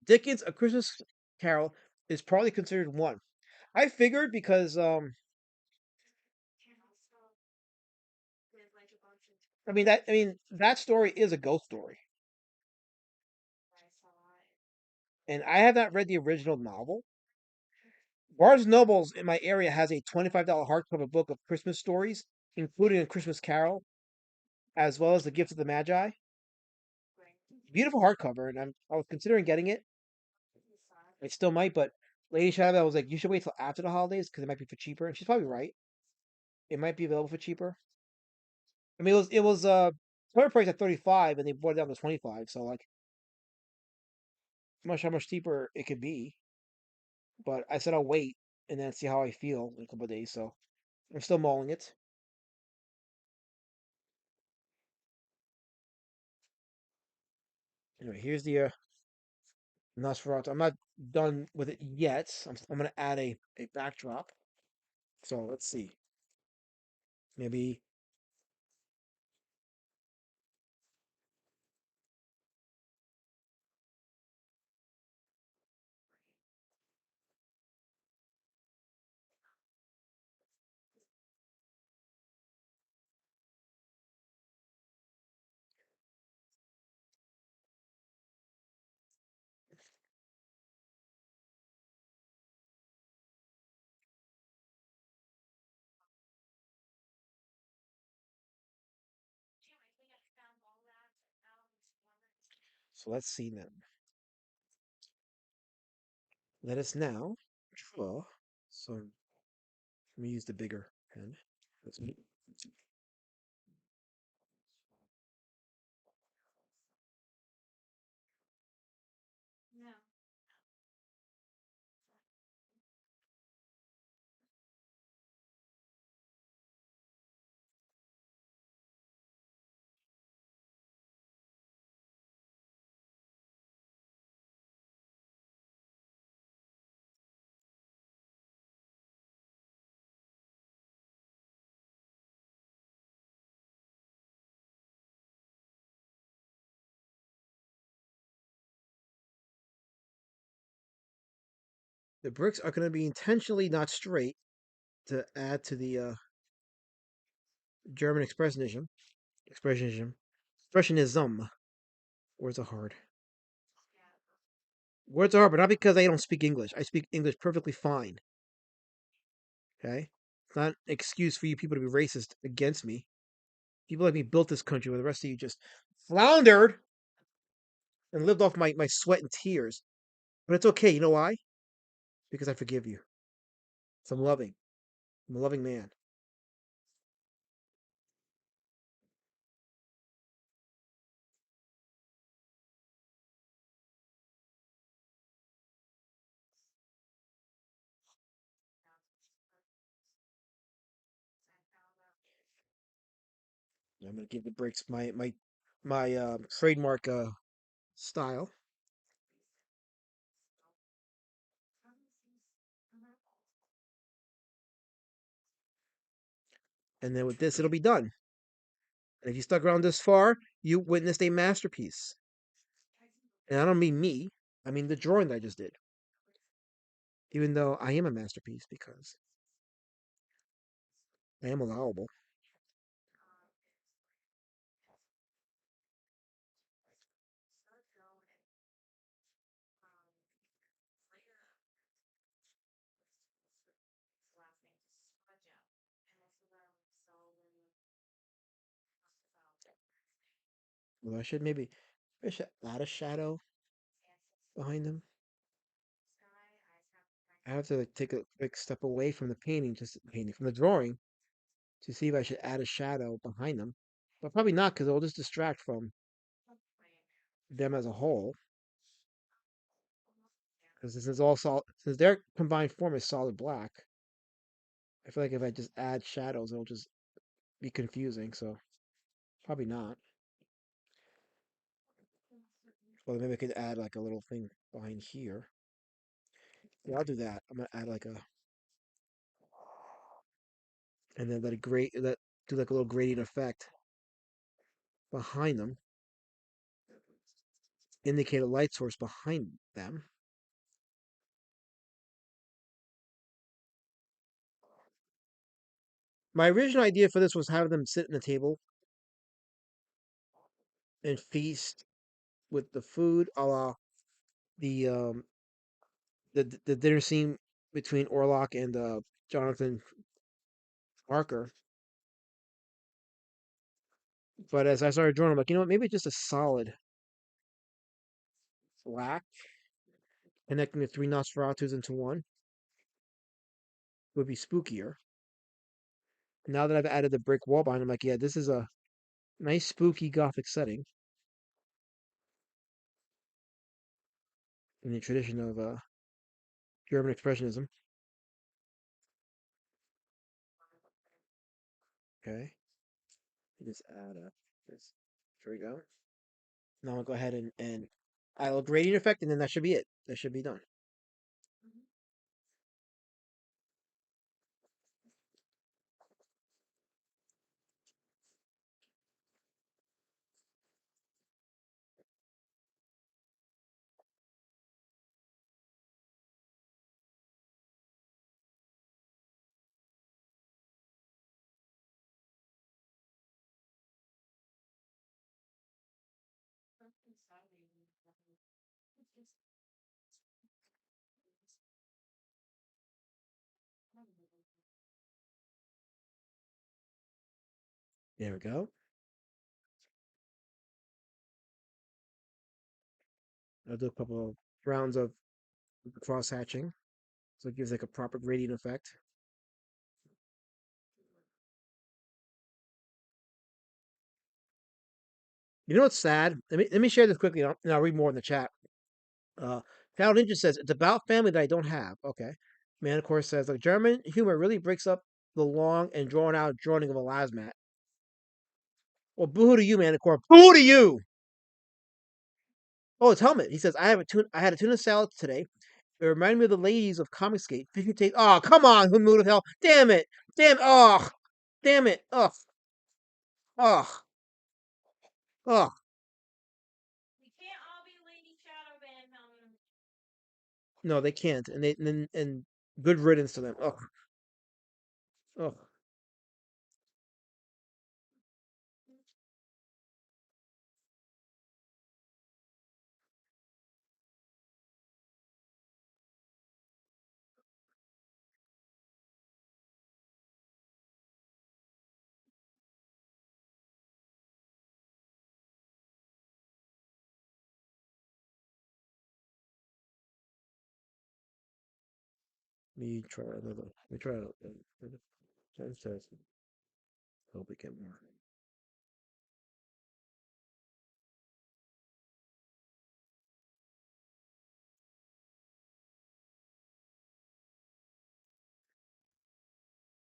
Dickens' A Christmas Carol is probably considered one. I figured because that story is a ghost story. And I have not read the original novel. Barnes Nobles in my area has a $25 hardcover book of Christmas stories, including A Christmas Carol, as well as The Gift of the Magi. Beautiful hardcover, and I was considering getting it. I still might, but Lady Shadow was like, you should wait till after the holidays because it might be for cheaper, and she's probably right. It might be available for cheaper. I mean, it was cover price at 35, and they brought it down to 25. So like, I'm not sure how much cheaper it could be, but I said I'll wait and then see how I feel in a couple of days. So I'm still mulling it. Anyway, here's the Nosferatu. I'm not done with it yet. I'm gonna add a backdrop. So let's see. Maybe so. Let's see then. Let us now draw. So let me use the bigger pen. Let's No. The bricks are going to be intentionally not straight to add to the German expressionism. Words are hard. Words are hard, but not because I don't speak English. I speak English perfectly fine. Okay, it's not an excuse for you people to be racist against me. People like me built this country, where the rest of you just floundered and lived off my sweat and tears. But it's okay. You know why? Because I forgive you. So I'm loving. I'm a loving man. I'm gonna give the bricks my trademark style, and then with this, it'll be done. And if you stuck around this far, you witnessed a masterpiece. And I don't mean me. I mean the drawing that I just did. Even though I am a masterpiece because I am allowable. Well, I should add a shadow behind them. I have to like, take a quick step away from the painting, just painting from the drawing, to see if I should add a shadow behind them. But probably not, because it'll just distract from them as a whole. Because this is all solid, since their combined form is solid black. I feel like if I just add shadows, it'll just be confusing. So probably not. Well, maybe I could add like a little thing behind here. Yeah, I'll do that. I'm gonna add like a, and then let do like a little gradient effect behind them. Indicate a light source behind them. My original idea for this was having them sit in the table and feast with the food, a la the the dinner scene between Orlok and Jonathan Parker. But as I started drawing, I'm like, you know what? Maybe just a solid black connecting the three Nosferatus into one would be spookier. Now that I've added the brick wall behind, I'm like, yeah, this is a nice spooky gothic setting in the tradition of German expressionism. Okay, just add this. Here we go. Now I'll go ahead and add a little gradient effect, and then that should be it. That should be done. There we go. I'll do a couple of rounds of cross hatching, so it gives like a proper gradient effect. You know what's sad? Let me share this quickly, and I'll read more in the chat. Uh, Cal Ninja says it's about family that I don't have. Okay, Man, of course, says like German humor really breaks up the long and drawn out droning of a lasmat. Well, boo to you, man. Of course, boo to you. Oh, it's Helmet. He says I had a tuna salad today. It reminded me of the ladies of Comicsgate. Fishing taste. Oh, come on, who mood of hell? Damn it! Damn! Oh, damn it! Oh, oh, oh. We can't all be Lady Shadowban, Helmet. No, they can't, and and good riddance to them. Oh, oh, let me try another. Let me try another. Try this. Hope we get more.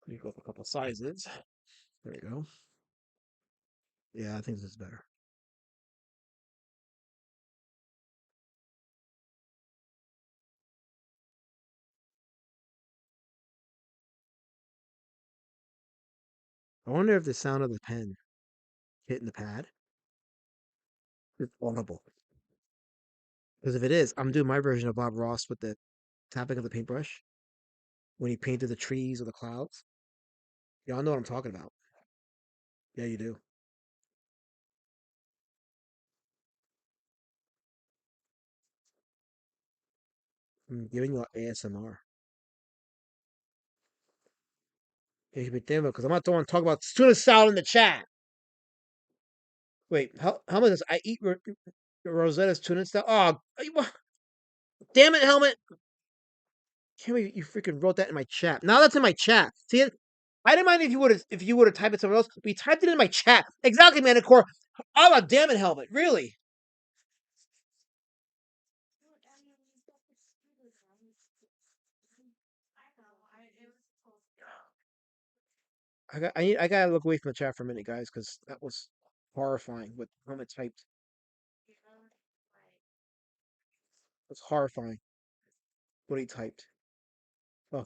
Let me go up a couple sizes. There we go. Yeah, I think this is better. I wonder if the sound of the pen hitting the pad is audible. Because if it is, I'm doing my version of Bob Ross with the tapping of the paintbrush when he painted the trees or the clouds. Y'all know what I'm talking about. Yeah, you do. I'm giving you ASMR. You should be damn it, because I'm not the one talking about tuna salad in the chat. Wait, how much does I eat Rosetta's tuna salad? Oh, damn it, Helmet! Can't believe you freaking wrote that in my chat. Now that's in my chat. See it? I didn't mind if you would have typed it somewhere else, but you typed it in my chat. Exactly, Manicore. Oh, damn it, Helmet. Really? I gotta look away from the chat for a minute, guys, because that was horrifying what Helmet typed. It's horrifying what he typed. Oh,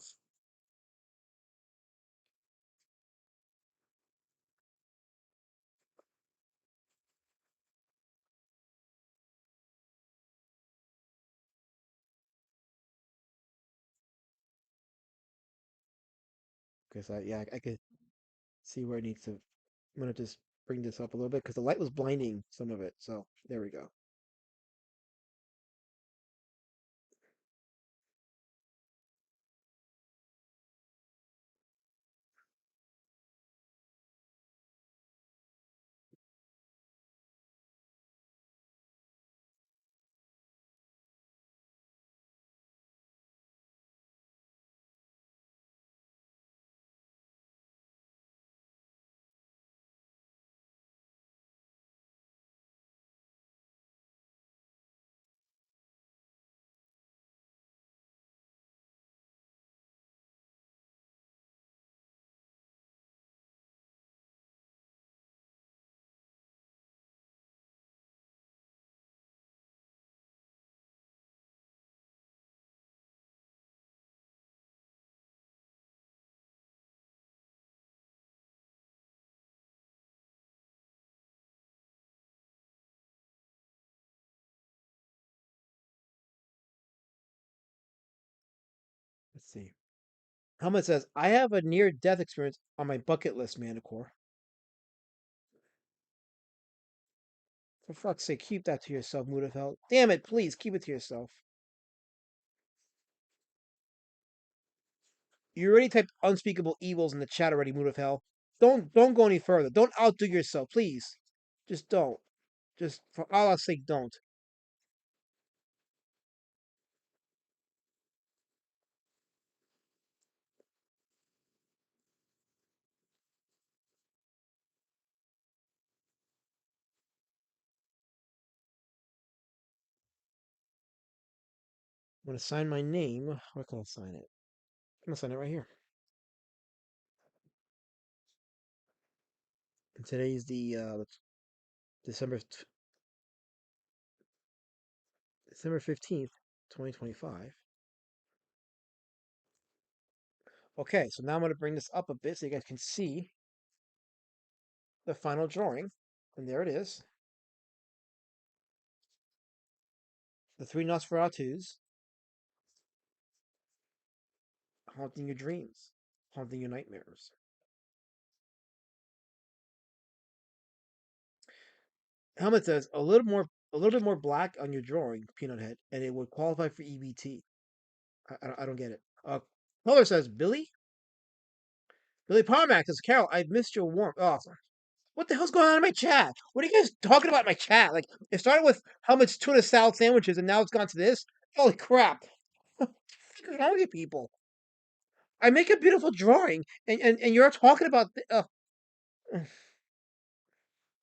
because I could see where it needs to. I'm gonna just bring this up a little bit because the light was blinding some of it. So there we go. Let's see. Helmet says, I have a near death experience on my bucket list, Manicore. For fuck's sake, keep that to yourself, Mudafel. Damn it, please keep it to yourself. You already typed unspeakable evils in the chat already, Mudafel. Don't go any further. Don't outdo yourself, please. Just don't. Just for Allah's sake, don't. I'm gonna sign my name. Where can I sign it? I'm gonna sign it right here. And today's the December December 15th, 2025. Okay, so now I'm gonna bring this up a bit so you guys can see the final drawing. And there it is. The three Nosferatus haunting your dreams, haunting your nightmares. Helmet says a little bit more black on your drawing, Peanut Head, and it would qualify for EBT. I don't get it. Color says Billy Parmack says Carol, I've missed your warmth. Oh, what the hell's going on in my chat? What are you guys talking about in my chat? Like it started with Helmet's tuna salad sandwiches, and now it's gone to this. Holy crap! What's wrong with you people? I make a beautiful drawing, and you're talking about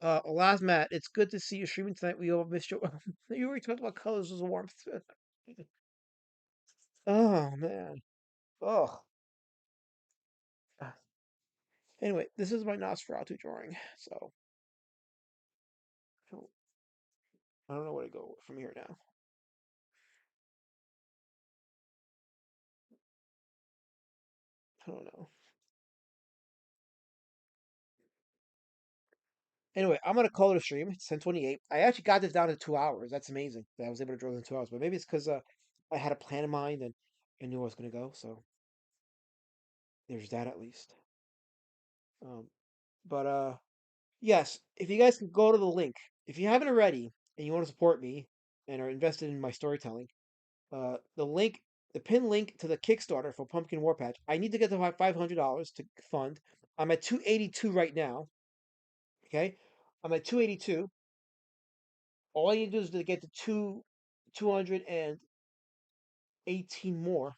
last Matt. It's good to see you streaming tonight. We all missed you. You already talked about colors as warmth. Oh man. Oh. Anyway, this is my Nosferatu drawing, so I don't know where to go from here now. I don't know. Anyway, I'm gonna call it a stream. It's 10:28. I actually got this down to 2 hours. That's amazing that I was able to draw this in 2 hours. But maybe it's because I had a plan in mind and I knew I was gonna go. So there's that at least. Um, but yes, if you guys can go to the link, if you haven't already and you want to support me and are invested in my storytelling, the link, the pin link to the Kickstarter for Pumpkin Warpatch. I need to get to $500 to fund. I'm at 282 right now. Okay, I'm at 282. All I need to do is to get to 218 more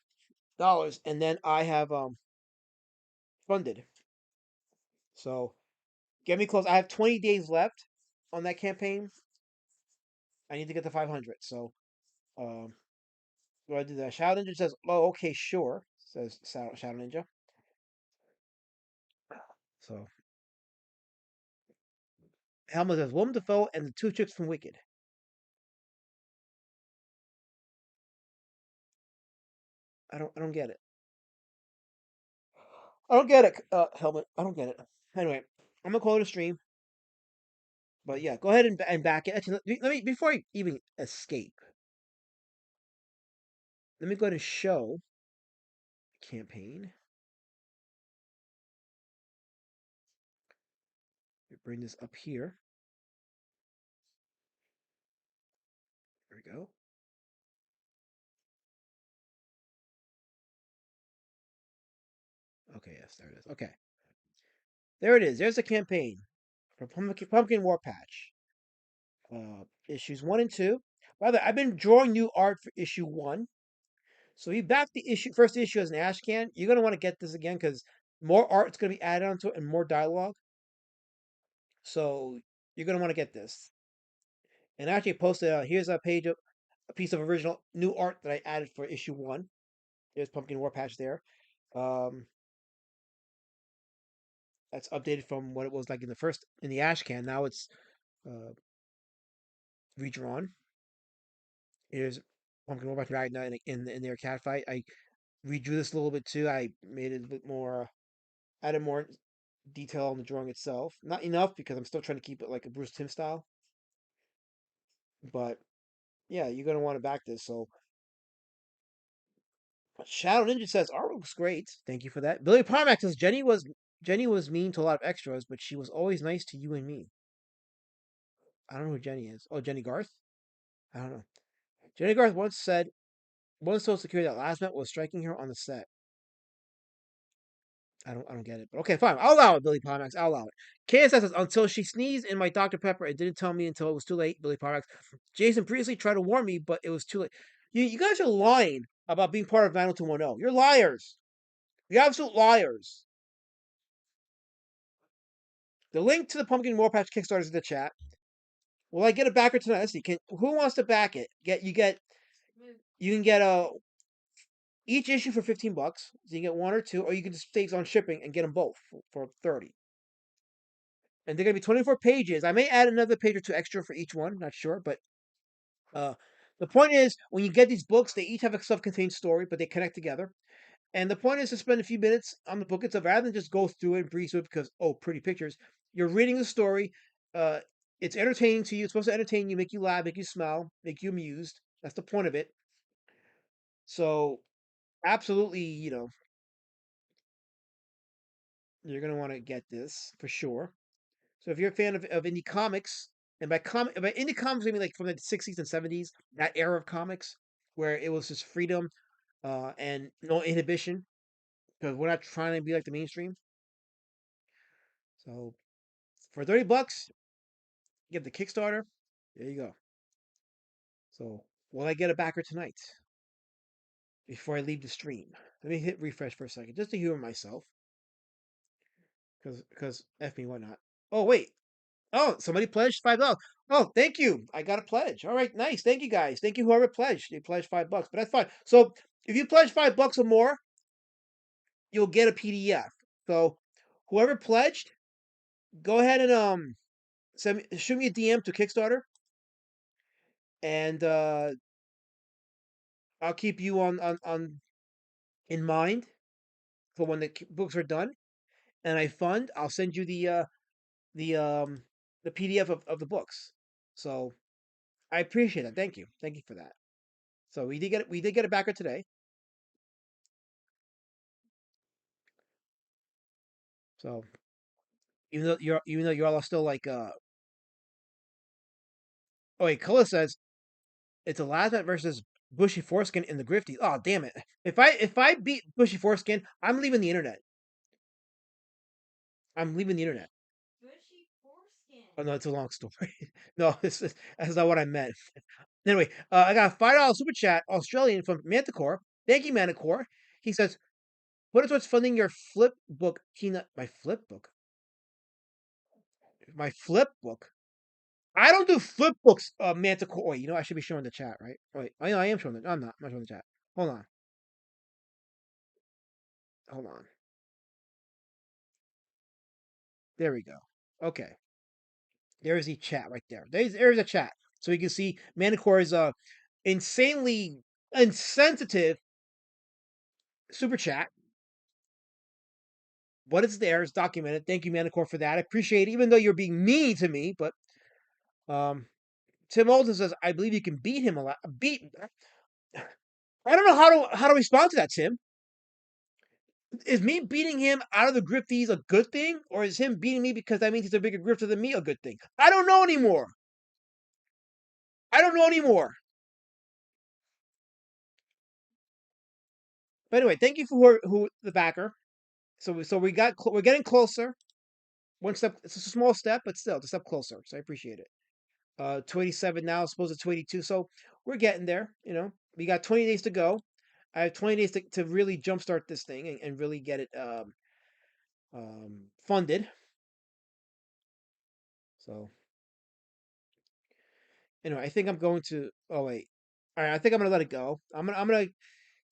dollars, and then I have funded. So get me close. I have 20 days left on that campaign. I need to get to 500. So um, do I do that? Shadow Ninja says, "Oh, okay, sure." Says Shadow Ninja. So Helma says, "Willem Dafoe and the two chicks from Wicked." I don't get it. I don't get it, Helmet. I don't get it. Anyway, I'm gonna call it a stream. But yeah, go ahead and back it. Actually, let me before I even escape. Let me go to show campaign. Bring this up here. There we go. Okay, yes, there it is. Okay. There it is. There's a campaign for Pumpkin Warpatch. Issues 1 and 2. By the way, I've been drawing new art for issue 1. So you back the first issue as an ash can. You're gonna want to get this again because more art's gonna be added onto it and more dialogue. So you're gonna want to get this. And I actually posted here's a piece of original new art that I added for issue 1. There's Pumpkin Warpatch there. Um, that's updated from what it was like in the ash can. Now it's uh, redrawn. Here's Pumpkin Warpatch right now in their cat fight. I redrew this a little bit too. I made it a bit more, added more detail on the drawing itself. Not enough because I'm still trying to keep it like a Bruce Timm style. But yeah, you're gonna want to back this. So Shadow Ninja says art looks great. Thank you for that. Billy Parmack says Jenny was mean to a lot of extras, but she was always nice to you and me. I don't know who Jenny is. Oh, Jenny Garth? I don't know. Jenny Garth once said one social security that last met was striking her on the set. I don't get it. But okay, fine. I'll allow it, Billy Parmax. I'll allow it. KSS says, until she sneezed in my Dr. Pepper, it didn't tell me until it was too late, Billy Parmax. Jason previously tried to warn me, but it was too late. You guys are lying about being part of 90210. You're liars. You're absolute liars. The link to the Pumpkin Warpatch Kickstarter is in the chat. Will I get a backer tonight? Let's see. Who wants to back it? You can get each issue for $15. So you can get one or two, or you can just save on shipping and get them both for 30. And they're gonna be 24 pages. I may add another page or two extra for each one. Not sure, but uh, the point is when you get these books, they each have a self-contained story, but they connect together. And the point is to spend a few minutes on the book itself rather than just go through it and breeze through it because pretty pictures. You're reading the story. Uh, it's entertaining to you. It's supposed to entertain you, make you laugh, make you smile, make you amused. That's the point of it. So absolutely, you're gonna want to get this for sure. So if you're a fan of indie comics, and by indie comics I mean like from the 60s and 70s, that era of comics where it was just freedom and no inhibition because we're not trying to be like the mainstream. So for $30, get the Kickstarter. There you go. So will I get a backer tonight before I leave the stream? Let me hit refresh for a second just to humor myself. Because F me, why not? Oh wait. Oh, somebody pledged $5. Oh, thank you. I got a pledge. All right, nice. Thank you guys. Thank you whoever pledged. They pledged $5, but that's fine. So if you pledge $5 or more, you'll get a PDF. So whoever pledged, go ahead and shoot me a DM to Kickstarter, and I'll keep you on in mind for when the books are done. And I fund. I'll send you the um the PDF of the books. So I appreciate it. Thank you for that. So we did get a backer today. So even though you're all still like oh wait, Cullen says it's Elasmat versus Bushy Foreskin in the Grifty. Oh damn it! If I beat Bushy Foreskin, I'm leaving the internet. I'm leaving the internet. Bushy foreskin. Oh no, it's a long story. No, that's not what I meant. Anyway, I got a $5 super chat Australian from Manticore. Thank you, Manticore. He says, "What is what's funding your flip book, Tina? My flip book. My flip book. I don't do flip books, Manticore. Wait, I should be showing the chat, right? Oh, wait, I am showing the. I'm not. I'm not showing the chat. Hold on. Hold on. There we go. Okay. There's the chat right there. There's a chat. So you can see Manticore's insanely insensitive super chat. But it's there. It's documented. Thank you, Manticore, for that. I appreciate it, even though you're being mean to me. But um, Tim Olsen says, I believe you can beat him a lot. Beat. I don't know how to respond to that, Tim. Is me beating him out of the grifties a good thing, or is him beating me because that means he's a bigger grifter than me a good thing? I don't know anymore. I don't know anymore. But anyway, thank you for who the backer. We're getting closer. One step. It's a small step, but still, it's a step closer. So I appreciate it. 27 now, supposed to 22. So we're getting there. We got 20 days to go. I have 20 days to really jumpstart this thing and really get it funded. So anyway, I think I'm going to. Oh wait, all right. I think I'm gonna let it go. I'm gonna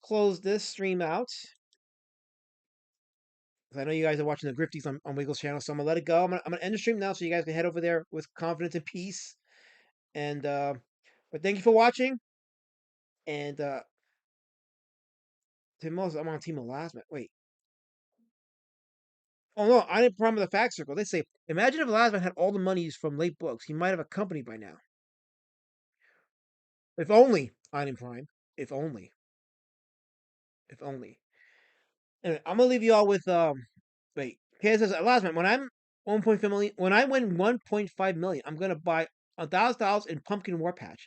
close this stream out. 'Cause I know you guys are watching the Grifties on Wiggles channel, so I'm gonna let it go. I'm gonna end the stream now, so you guys can head over there with confidence and peace. And but thank you for watching. And Tim Moses, I'm on Team Elasma. Wait. Oh no, I didn't prime the fact circle. They say, imagine if Elasma had all the monies from late books. He might have a company by now. If only I didn't prime. If only. If only. Anyway, I'm gonna leave you all with wait. Okay, it says Elasma, when I'm 1.5 million, when I win 1.5 million, I'm gonna buy $1,000 in Pumpkin Warpatch.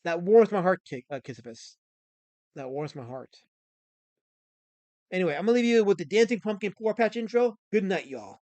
That warms my heart, Kissipus. That warms my heart. Anyway, I'm gonna leave you with the Dancing Pumpkin Warpatch intro. Good night, y'all.